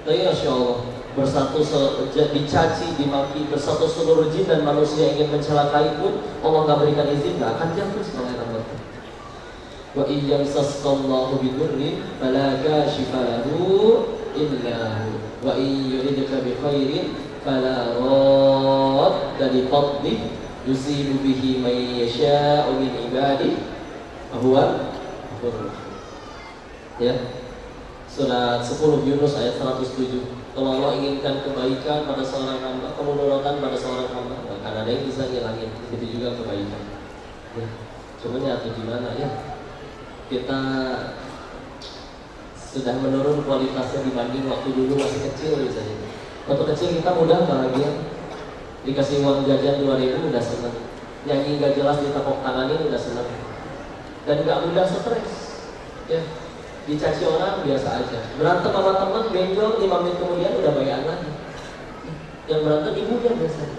tapi Masya Allah, bersatu dicaci, dimaki, bersatu seluruh jin dan manusia ingin mencelakai pun Allah nggak berikan izin, nggak akan jatuh sebagai rambut. Wa iyyamsaskallahu bidurrin fala kashifa lahu illa hu wa iyyuridka bi khairin fala radda li fadlih yusibu bihi man yasha'u min ibadihi huwa ghafurur rahim. Ya. Surat 10 Yunus ayat 107. Kalau Allah inginkan kebaikan pada seorang hamba, kemudorotan pada seorang hamba, bahkan ada yang bisa ngilangin, begitu juga kebaikan. Ya. Cuma jatuh gimana ya? Kita sudah menurun kualitasnya dibanding waktu dulu masih kecil misalnya. Waktu kecil kita mudah bahagia, dikasih uang jajan 2.000 udah seneng, nyanyi gak jelas ditepuk tanganin udah seneng, dan gak mudah stres. Ya, dicaci orang biasa aja, berantem sama teman benjol 5 menit kemudian udah bayan lagi. Yang berantem ibunya biasanya.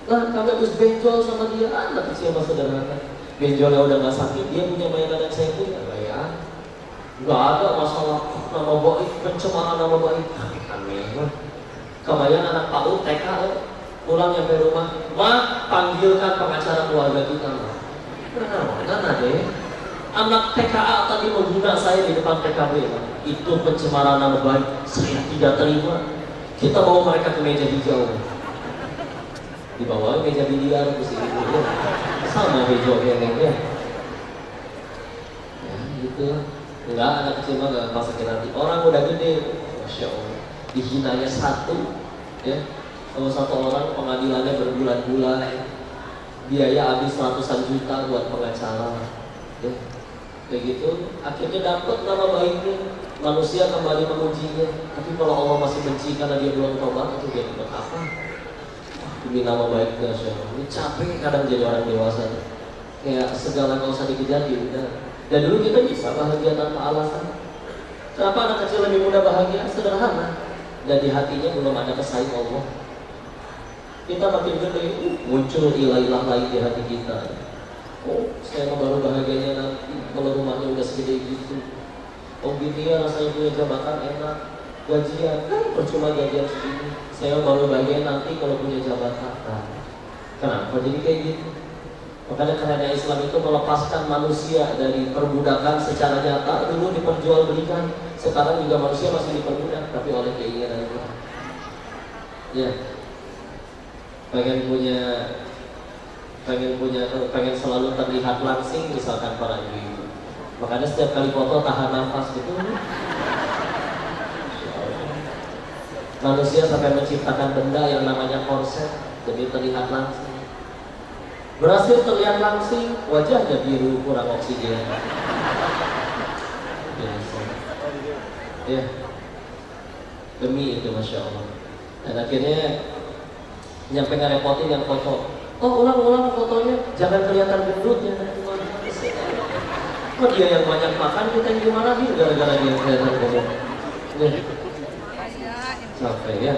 Lah kami harus benjol sama dia, anak kecil mah sederhana. Benjolnya udah gak sakit, dia punya bayangan yang saya punya bayan. Gak ada masalah nama baik, pencemaran nama baik. Aneh. Kebayang anak PAUD TK pulang nyampe rumah, "Ma, panggilkan pengacara keluarga kita." Mana deh? Anak TKA tadi menghina saya di depan PKB. Itu pencemaran nama baik, saya tidak terima. Kita bawa mereka ke meja hijau. Dibawa ke meja biliar terus ibu sama hijau ya. Ya gitu. Enggak, anak kecil mah gak sakit hati. Orang udah gede, Masya Allah, dihinanya satu, ya. Kalau satu orang pengadilannya berbulan-bulan, biaya habis ratusan juta buat pengacara, ya. Kayak gitu, akhirnya dapat nama baiknya, manusia kembali memujinya. Tapi kalau Allah masih benci karena dia belum tobat, itu dia dapat apa? Demi nama baiknya, ini capek kadang jadi orang dewasa. Kayak segala nggak usah dikejar, udah. Dan dulu kita bisa bahagia tanpa alasan. Kenapa anak kecil lebih mudah bahagia? Sederhana. Dan di hatinya belum ada pesaing Allah. Kita makin gede, muncul ilah-ilah lain di hati kita. Oh, saya baru bahagianya nanti kalau rumahnya udah segede gitu. Oh gitu ya, rasanya punya jabatan enak, gajian, percuma gajian segini. Saya baru bahagia nanti kalau punya jabatan. Nah, kenapa jadi kayak gitu? Makanya karena Islam itu melepaskan manusia dari perbudakan secara nyata. Dulu diperjualbelikan, sekarang juga manusia masih diperbudak, tapi oleh keinginan itu. Ya, pengen selalu terlihat langsing, misalkan para ibu. Makanya setiap kali foto tahan nafas gitu. Manusia sampai menciptakan benda yang namanya korset demi terlihat langsing. Berhasil terlihat langsing, wajahnya biru, kurang oksigen. Biasa. Ya, demi itu Masya Allah. Dan akhirnya nyampe ngerepotin yang foto. Oh, ulang fotonya, jangan kelihatan gendutnya. Kok dia yang banyak makan, kita yang dimarahin gara-gara dia yang kelihatan gendut. Nih, sampai ya.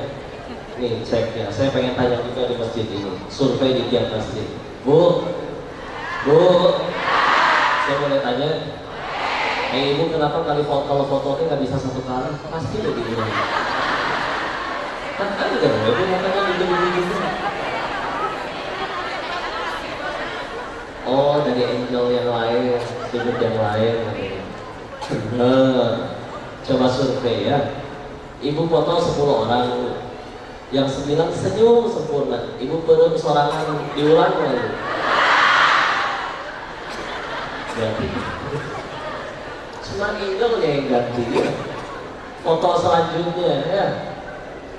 Nih cek ya, saya pengen tanya juga di masjid ini, survei di tiap masjid. Bu, saya boleh tanya, ibu kenapa kalau fotonya nggak bisa satu kali? Pasti lebih gini. Kan ada ibu makanya gitu. Oh, dari angel yang lain, sudut yang lain. Coba survei ya. Ibu foto 10 orang. Yang 9 senyum sempurna, ibu perut sorangan, diulang lagi. Ganti. Cuma angle-nya yang ganti ya. Foto selanjutnya ya.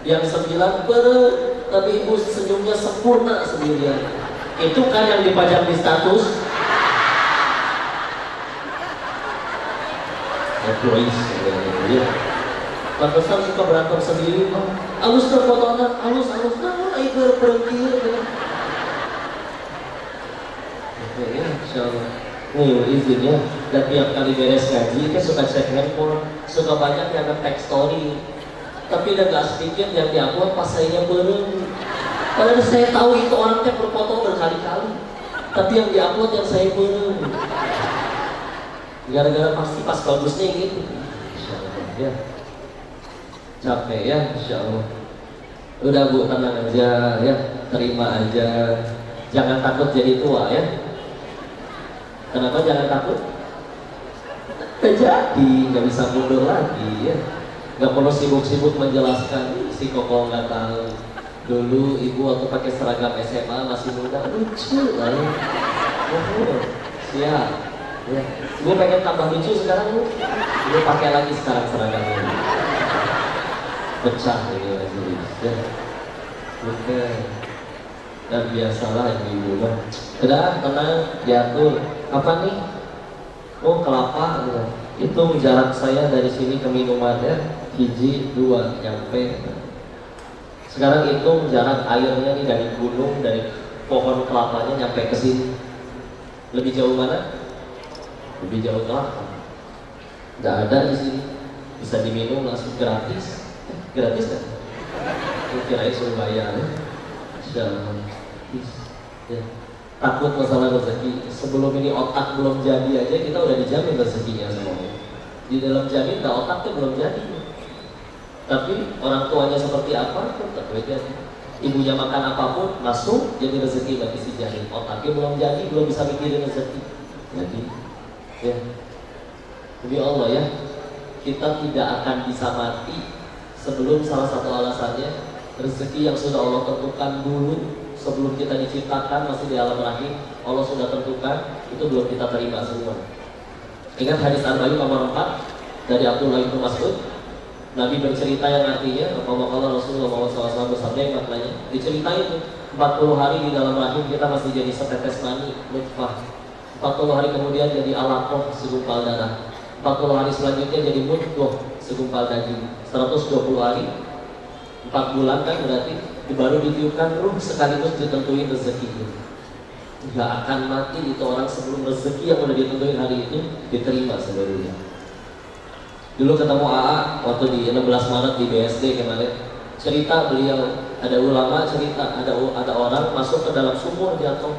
Yang 9 perut, tapi ibu senyumnya sempurna sendirian. Itu kan yang dipajang di status. Egois ya. Pantesan suka berantem sendiri, Bang. Halus ke fotonya, halus, nah, ayo berhenti ya. Oke ya, insyaallah. Nih izin ya, dan tiap kali beres ngaji, kan suka cek handphone, suka banyak yang nge-tag story. Tapi udah gak sedikit yang diupload pas saya bereng. Padahal saya tahu itu orang teh berfoto berkali-kali, tapi yang diupload yang saya bereng. Gara-gara pasti pas bagusnya gitu. Insyaallah ya. Capek ya, Insya Allah. Udah Bu, tenang aja ya, terima aja. Jangan takut jadi tua ya. Kenapa jangan takut? Jadi nggak bisa mundur lagi ya. Nggak perlu sibuk-sibuk menjelaskan. Si Koko nggak tahu. Dulu ibu waktu pakai seragam SMA masih muda, lucu lah. Siap. Ya. Ibu pengen tambah lucu sekarang Bu. Ibu pakai lagi sekarang seragamnya. Pecah ini lagi ya. Oke. Dan biasalah ibu mah. Udah tenang, diatur. Apa nih? Oh kelapa gitu. Hitung jarak saya dari sini ke minuman ya. Hiji, 2, nyampe. Sekarang hitung jarak airnya nih dari gunung, dari pohon kelapanya nyampe ke sini. Lebih jauh mana? Lebih jauh kelapa. Nggak ada di sini. Bisa diminum langsung gratis. Gratis kan? Kirain suruh bayar. Ya. Takut masalah rezeki. Sebelum ini otak belum jadi aja kita udah dijamin rezekinya semuanya. Di dalam jamin, nah otaknya belum jadi. Tapi orang tuanya seperti apa pun tak boleh jadi. Ibunya makan apapun masuk jadi rezeki bagi si jahil. Otaknya belum jadi, belum bisa mikirin rezeki. Jadi, ya. Demi Allah ya, kita tidak akan bisa mati sebelum salah satu alasannya rezeki yang sudah Allah tentukan dulu sebelum kita diciptakan masih di alam rahim. Allah sudah tentukan itu belum kita terima semua. Ingat hadis Arba'in nomor 4 dari Abdullah bin Mas'ud. Nabi bercerita yang artinya Allah Rasulullah SAW bersabda yang maknanya diceritain itu 40 hari di dalam rahim kita masih jadi setetes mani nutfah, 40 hari kemudian jadi alaqah segumpal darah, 40 hari selanjutnya jadi mudghah segumpal daging, 120 hari 4 bulan kan berarti baru ditiupkan ruh sekaligus ditentuin rezekinya. Gak akan mati itu orang sebelum rezeki yang udah ditentuin hari itu diterima seluruhnya. Dulu ketemu AA waktu di 16 Maret di BSD kemarin, cerita beliau, ada ulama cerita ada orang masuk ke dalam sumur jatuh,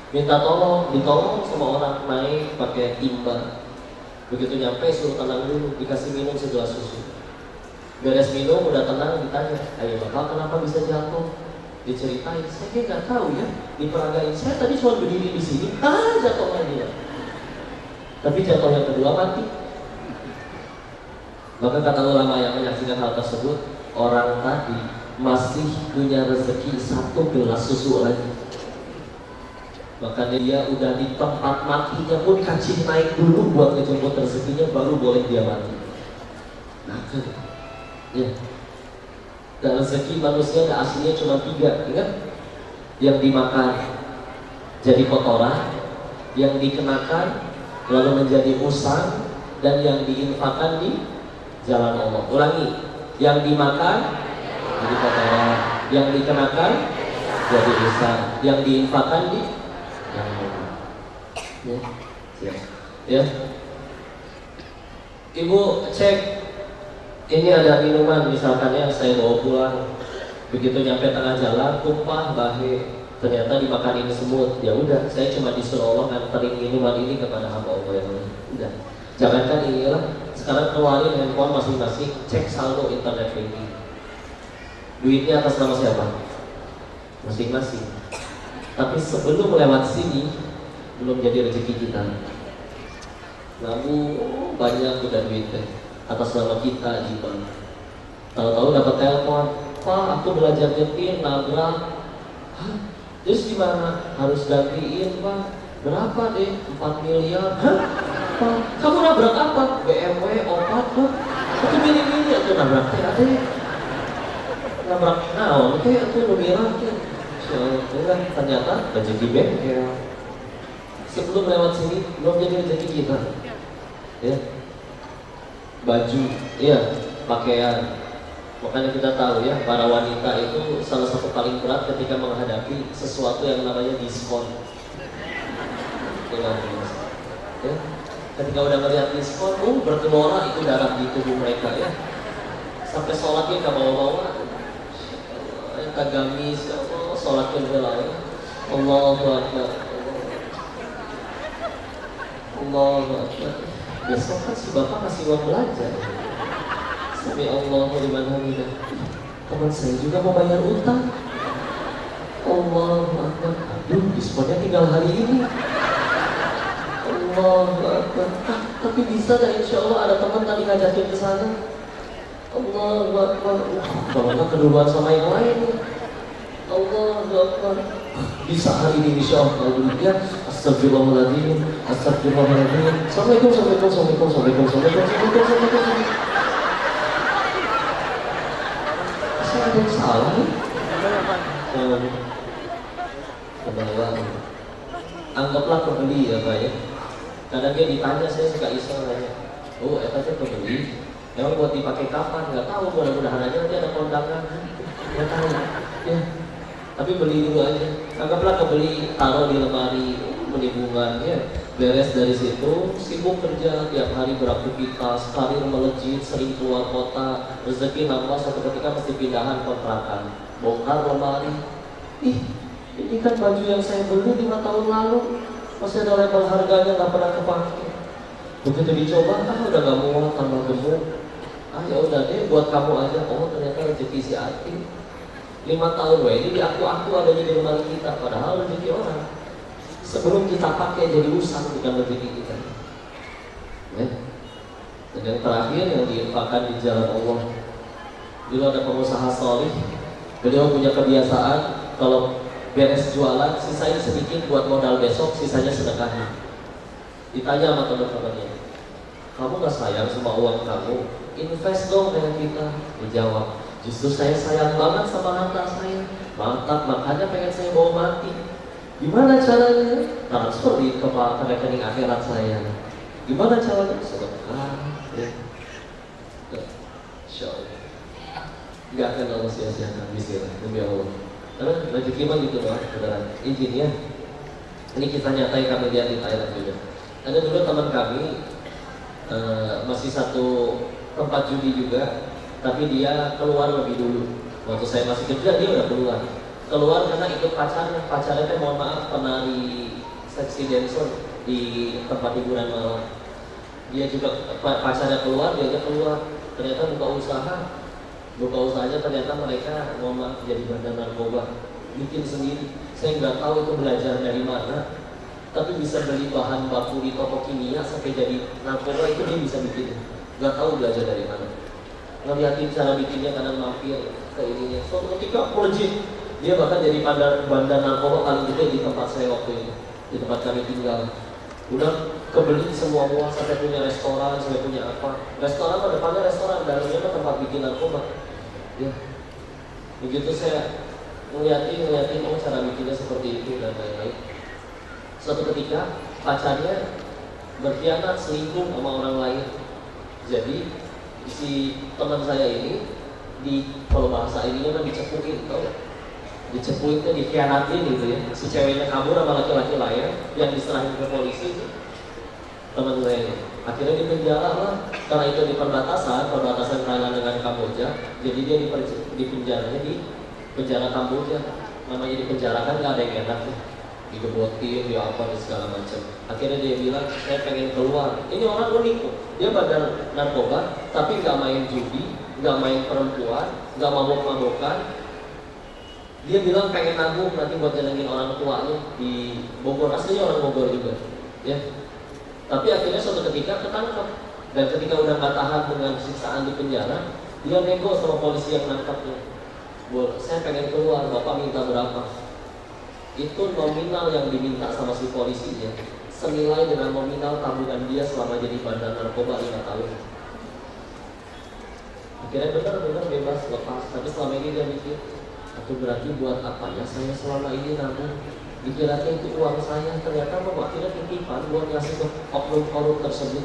minta tolong, ditolong sama orang naik pakai timba. Begitu nyampe suruh tenang dulu, dikasih minum segelas susu. Beres minum udah tenang ditanya, ayo bapak kenapa bisa jatuh? Diceritain, saya nggak tahu ya, diperagain. Saya tadi cuma berdiri di sini, jatuh lagi ya. Tapi jatuh yang kedua mati. Maka kata ulama yang menyaksikan hal tersebut, orang tadi masih punya rezeki 1 gelas susu lagi. Makanya dia udah di tempat matinya pun kacing naik dulu buat ngejemput rezekinya, baru boleh dia mati. Nah kan, ya. Dan rezeki manusia aslinya cuma 3, ingat? Yang dimakan jadi kotoran, yang dikenakan lalu menjadi usang, dan yang diinfakkan di jalan Allah. Ulangi, yang dimakan jadi kotoran, yang dikenakan jadi usang, yang diinfakkan di jalan Allah. Ya, siap. Ya. Ibu cek, ini ada minuman misalkan yang saya bawa pulang. Begitu nyampe tengah jalan, tumpah bahe, ternyata dimakanin semut. Ya udah, saya cuma disuruh Allah nganterin minuman ini kepada hamba Allah yang lain. Udah. Jangankan inilah, sekarang keluarin handphone masing-masing, cek saldo internet banking. Duitnya atas nama siapa? Masing-masing. Tapi sebelum lewat sini, belum jadi rezeki kita. Namun banyak udah duitnya atas nama kita di bank. Tahu-tahu dapat telepon, Pak, aku belajar nyetir, nabrak. Hah? Terus gimana? Harus gantiin, Pak. Berapa deh? 4 miliar. Hah? Pak, kamu nabrak apa? BMW, opat, Pak. Itu milih-milih aku nabrak teh ada. Nabrak naon teh aku nu mirah teh. Enggak, ternyata rezeki bengkel. Sebelum lewat sini belum jadi rezeki kita. Ya. Baju, iya, pakaian. Makanya kita tahu ya, para wanita itu salah satu paling berat ketika menghadapi sesuatu yang namanya diskon. Ya. Ketika udah melihat diskon, bergelora itu darah di tubuh mereka ya. Sampai sholatnya nggak bawa-bawa. Tagamis, ya Allah, sholatnya bela ya. Allahu Akbar. Allahu Akbar. Besok kan si bapak kasih uang belanja. Sami Allahu liman hamidah. Teman saya juga mau bayar utang. Allahu Akbar. Aduh, diskonnya tinggal hari ini. Allahu Akbar. Tapi bisa dah, insya Allah ada teman tadi ngajakin ke sana. Allahu Akbar. Bagaimana keduluan sama yang lain? Allahu Akbar. Bisa hari ini insya Allah ya. Astagfirullahaladzim, astagfirullahaladzim. Assalamualaikum, assalamualaikum, assalamualaikum, assalamualaikum, assalamualaikum, assalamualaikum. Saya ada yang salah nih. Kebawa. Anggaplah pembeli ya Pak ya. Kadang dia ditanya, saya suka iseng nanya. Oh, eta teh pembeli. Emang buat dipakai kapan? Nggak tahu, mudah-mudahan aja nanti ada kondangan. Nggak tahu. Ya. Tapi beli dulu aja. Anggaplah kebeli, taruh di lemari, beli bunga, ya. Beres dari situ, sibuk kerja, tiap hari beraktivitas, karir melejit, sering keluar kota, rezeki nambah, suatu ketika mesti pindahan kontrakan. Bongkar lemari. Ih, ini kan baju yang saya beli 5 tahun lalu, masih ada label harganya, nggak pernah kepake. Begitu dicoba, udah nggak muat, tambah gemuk. Ya udah deh, buat kamu aja. Oh ternyata rezeki si Ati. 5 tahun ini aku adanya di lemari kita, padahal rezeki orang. Sebelum kita pakai jadi usang, bukan rezeki kita. Ya. Dan yang terakhir yang diinfakkan di jalan Allah. Dulu ada pengusaha solih, beliau punya kebiasaan kalau beres jualan, sisanya sedikit buat modal besok, sisanya sedekahnya. Ditanya sama teman-temannya, kamu gak sayang sama uang kamu? Invest dong dengan kita. Dijawab, justru saya sayang banget sama harta saya. Mantap, makanya pengen saya bawa mati. Gimana caranya? Transfer ke rekening akhirat saya. Gimana caranya? Sedekah. Ya. Insyaallah. Gak akan Allah sia-siakan, bismillah, demi Allah. Karena rezeki mah gitu doang, saudara. Izin ya. Ini kisah nyata yang kami lihat di Thailand juga. Ada dulu teman kami masih satu tempat judi juga, tapi dia keluar lebih dulu. Waktu saya masih kerja dia udah keluar karena ikut pacarnya kan mohon maaf penari seksi dancer di tempat hiburan malam. Dia juga pacarnya keluar, dia keluar, ternyata buka usahanya ternyata mereka mohon maaf jadi bandar narkoba, bikin sendiri. Saya nggak tahu itu belajar dari mana, tapi bisa beli bahan baku di toko kimia sampai jadi narkoba itu dia bisa bikin. Nggak tahu belajar dari mana. Ngeliatin cara bikinnya kadang mampir ke ininya. Suatu ketika legit, dia bahkan jadi bandar narkoba paling gede di tempat saya waktu itu, di tempat kami tinggal. Udah kebeli semua sampai punya restoran, sampai punya apa. Restoran pada depannya restoran, dalamnya kan tempat bikin narkoba. Ya. Begitu saya ngeliatin oh cara bikinnya seperti itu dan lain-lain. Suatu ketika pacarnya berkhianat, selingkuh sama orang lain. Jadi si teman saya ini kalau bahasa ininya kan dicepuin, tau? Dicepuin tuh dikhianatin gitu ya. Si ceweknya kabur sama laki-laki lain yang diserahin ke polisi itu. Teman saya ini akhirnya di penjara lah, karena itu di perbatasan Thailand dengan Kamboja. Jadi dia di penjaranya di penjara Kamboja. Namanya di penjara kan nggak ada yang enak tuh, digebotin, dia apa dan segala macam. Akhirnya dia bilang saya pengen keluar. Ini orang unik tuh, dia bandar narkoba tapi nggak main judi, nggak main perempuan, nggak mabok-mabokan. Dia bilang pengen nabung nanti buat nyenengin orang tuanya di Bogor, aslinya orang Bogor juga ya. Tapi akhirnya suatu ketika ketangkap, dan ketika udah gak tahan dengan siksaan di penjara, dia nego sama polisi yang nangkapnya. Saya pengen keluar, bapak minta berapa? Itu nominal yang diminta sama si polisinya senilai dengan nominal tabungan dia selama jadi bandar narkoba 5 tahun. Akhirnya benar-benar bebas lepas. Tapi selama ini dia mikir, aku berarti buat apa ya saya selama ini nabung? Dikiranya itu uang saya, ternyata akhirnya titipan buat ngasih ke oknum-oknum tersebut.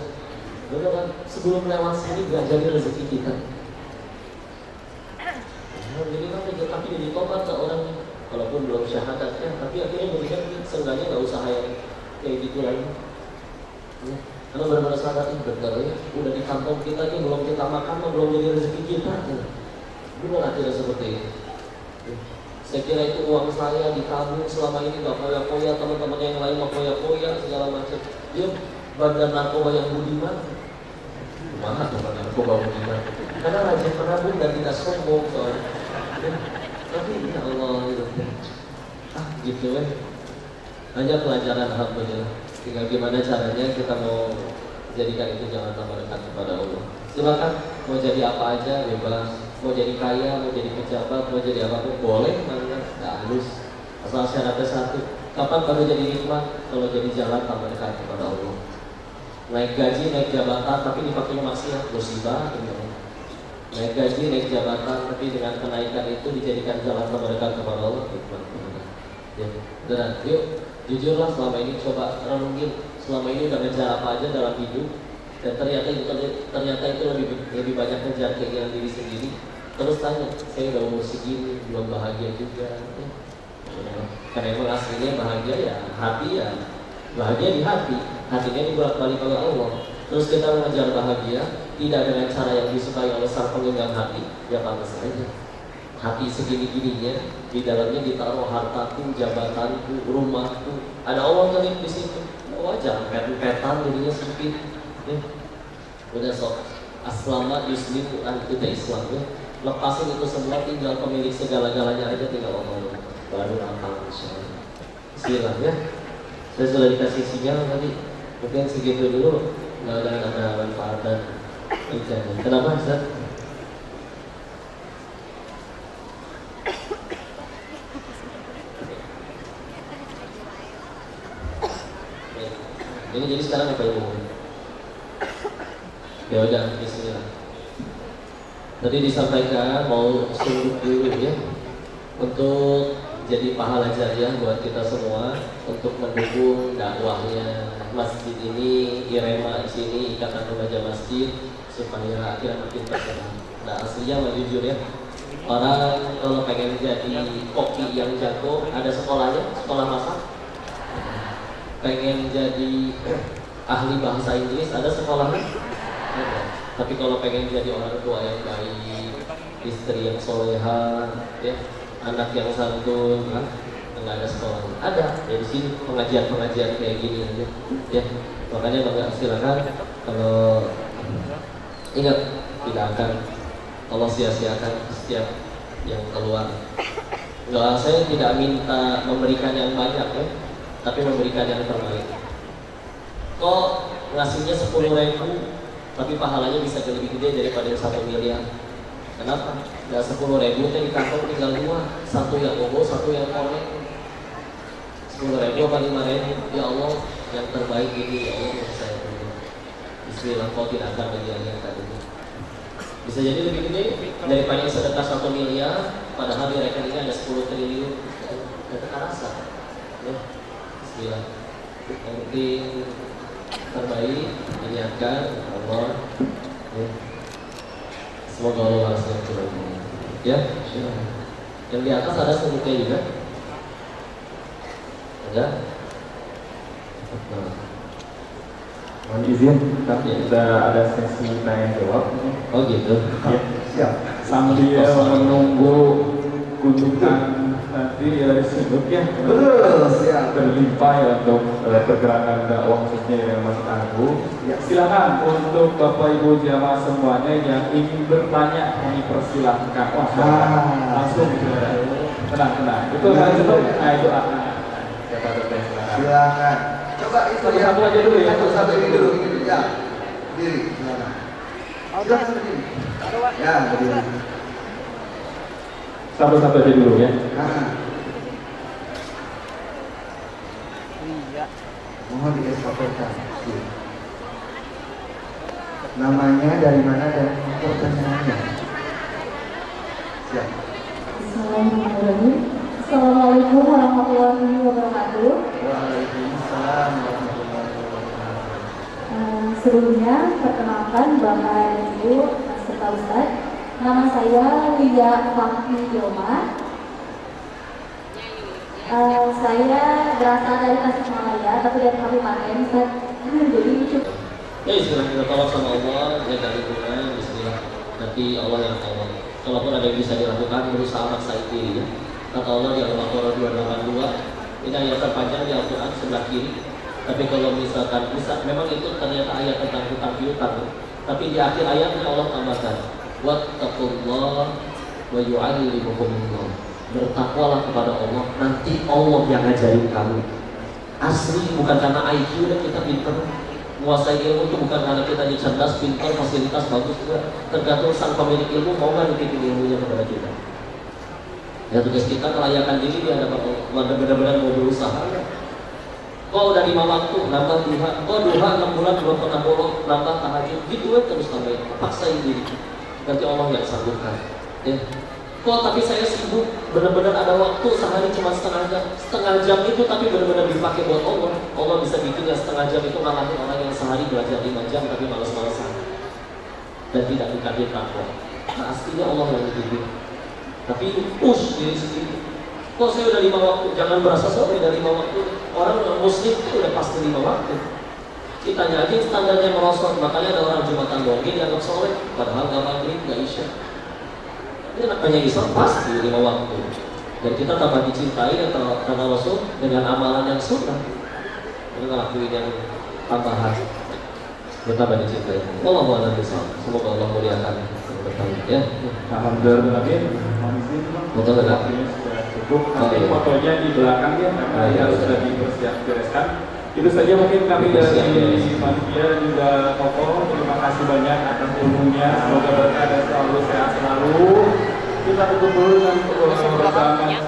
Beneran, sebelum lewat sini gak jadi rezeki kita. Jadi kan tapi jadi tobat ke orang, walaupun belum syahadat ya, tapi akhirnya berpikir seenggaknya gak usah kayak gitu lagi. Ya. Karena benar-benar sadar ini benar ya, udah di kantong kita ini belum kita makan, belum jadi rezeki kita. Ya. Benar akhirnya seperti ini. Ya. Saya kira itu uang saya ditabung selama ini gak koya-koya, teman-teman yang lain mau koya-koya segala macam. Dia bandar narkoba yang budiman. Mana tuh bandar narkoba budiman? Karena rajin menabung dan tidak sombong soalnya. Tapi ya Allah gitu. Gitu kan. Hanya pelajaran alhamdulillah. Tinggal gimana caranya kita mau jadikan itu jangan tambah dekat kepada Allah. Silakan mau jadi apa aja bebas. Mau jadi kaya, mau jadi pejabat, mau jadi apapun boleh, mana nggak halus. Asal syaratnya satu, kapan baru jadi nikmat? Kalau jadi jalan tambah dekat kepada Allah. Naik gaji, naik jabatan, tapi dipakainya maksiat, musibah. Naik gaji, naik jabatan, tapi dengan kenaikan itu dijadikan jalan tambah dekat kepada Allah. Nikmat. Ya, dan yuk, jujurlah selama ini coba renungin, selama ini udah ngejar apa aja dalam hidup. dan ternyata itu lebih banyak kejar keinginan diri sendiri. Terus tanya, saya udah umur segini belum bahagia juga. Karena emang aslinya bahagia ya hati ya, bahagia di hati, hatinya dibolak-balik oleh Allah. Terus kita mengejar bahagia tidak dengan cara yang disukai oleh sang penggenggam hati, ya pantas saja. Hati segini-gininya, di dalamnya ditaruh hartaku, jabatanku, rumahku. Ada Allah kan di situ. Wajar, pet-petan jadinya sedikit. Ya. Udah sok aslama yuslimu kita Islam ya. Lepasin itu semua, tinggal pemilik segala-galanya aja, tinggal Allah. Baru akan insyaallah. Bismillah ya. Saya sudah dikasih sinyal tadi. Mungkin segitu dulu. Nggak ada manfaat dan intinya. Kenapa Ustaz? Ini jadi sekarang apa ibu? Ya udah, bismillah. Tadi disampaikan mau sungguh dulu ya untuk jadi pahala jariah buat kita semua untuk mendukung dakwahnya masjid ini, Irema di sini, Ikatan Remaja Masjid supaya akhirnya makin terkenal. Nah aslinya mah jujur ya, orang kalau pengen jadi koki yang jago ada sekolahnya, sekolah masak. Pengen jadi ahli bahasa Inggris ada sekolahnya. Tapi kalau pengen jadi orang tua yang baik, istri yang soleha, ya, anak yang santun, nggak ada sekolahnya. Ada ya di sini pengajian kayak gini aja, ya. Makanya bangga silakan. Kalau ingat tidak akan Allah sia-siakan setiap yang keluar. Nggak, saya tidak minta memberikan yang banyak ya, tapi memberikan yang terbaik. Kok ngasihnya 10.000 tapi pahalanya bisa lebih gede daripada 1 miliar. Kenapa? Nggak 10.000 di kantong tinggal 2, satu yang obo, satu yang korek. 10.000 apa 5.000? Ya Allah, yang terbaik ini ya Allah yang saya punya. Bismillah, kau tidak akan bagi yang tadi. Bisa jadi lebih gede daripada yang sedekah 1 miliar, padahal di rekeningnya ada 10 triliun. Tidak terasa. Ya, bismillah. Yang penting terbaik diniatkan Allah ya. Semoga Allah langsung terbaik ya. Yang di atas ada sebutnya juga ada. Mohon izin kan ya. Kita ada sesi tanya jawab. Oh gitu ya. Siap. Sambil menunggu kunjungan nanti ya disebut ya. Betul, siap. Berlimpah ya untuk pergerakan dakwah khususnya yang Mas Agung. Ya, silakan untuk Bapak Ibu jamaah semuanya yang ingin bertanya, kami persilahkan. Wah, langsung tenang. Itu kan itu. Nah itu siapa teteh silakan. Coba itu satu aja dulu ya. Satu ini dulu ya. Berdiri. Silakan berdiri. Ya, berdiri. Satu-satu aja dulu ya. Iya. Mohon disampaikan. Namanya dari mana dan pertanyaannya. Siap. Assalamualaikum warahmatullahi wabarakatuh. Waalaikumsalam warahmatullahi wabarakatuh. Sebelumnya perkenalkan Bapak dan Ibu serta Ustaz. Nama saya Lia Fahmi Yoma. Saya berasal dari Tasikmalaya, tapi dari Kabupaten Ustaz. Jadi cukup. Ya istilah kita tolong sama Allah, jaga lingkungan, bismillah. Nanti Allah yang tolong. Kalaupun ada yang bisa dilakukan, berusaha maksain diri ya. Kata Allah di Al-Baqarah 282, ini ayat terpanjang di Al-Quran sebelah kiri. Tapi kalau misalkan bisa, memang itu ternyata ayat tentang hutang piutang. Tapi di akhir ayatnya Allah tambahkan, wattaqullah wa yu'allimukumullah. Bertakwalah kepada Allah, nanti Allah yang ngajarin kamu. Asli bukan karena IQ dan kita pintar. Menguasai ilmu itu bukan karena kita cerdas, pintar, fasilitas bagus juga. Tergantung sang pemilik ilmu mau nggak nitipin ilmunya kepada kita. Ya tugas kita melayakan diri di hadapan Allah. Benar-benar mau berusaha. Kok udah 5 waktu, nambah duha. Kok duha 6 bulan belum pernah bolong, nambah tahajud. Gitu terus tambahin. Paksain diri. Nanti Allah nggak sanggupkan. Ya. kok tapi saya sibuk, benar-benar ada waktu sehari cuma setengah jam itu tapi benar-benar dipakai buat Allah. Allah bisa bikin ya setengah jam itu ngalahin orang yang sehari belajar 5 jam tapi malas-malasan dan tidak dikasih takwa. Nah aslinya Allah yang dibikin, tapi push diri sendiri. Kok saya udah 5 waktu, jangan berasa saya udah 5 waktu. Orang muslim itu udah pasti 5 waktu. Kita aja standarnya merosot, makanya ada orang Jumatan Bonggin dianggap soleh, padahal gak maghrib, gak isya. Ini makanya Islam pasti 5 waktu. Dan kita tambah dicintai karena Rasul dengan amalan yang sunnah. Kita ngelakuin yang tambahan, bertambah dicintai. Wallahu a'lam bishawab. Semoga Allah muliakan ya. Alhamdulillah. Betul enggak? Cukup. Nanti fotonya di belakang ya, karena ya sudah dipersiapkan. Itu saja mungkin kami dari panitia juga Koko. Terima kasih banyak atas ilmunya. Semoga berkah dan selalu sehat selalu. Kita tutup dulu dengan bersama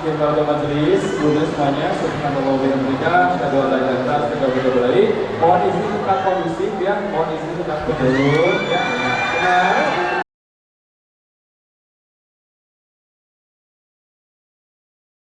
keluarga majelis. Dulu semuanya, subhanallah wa bihamdika, asyhadu an la ilaha illa anta, astaghfiruka wa atubu ilaik. Mohon izin tetap kondusif ya, mohon izin tetap berdiri ya.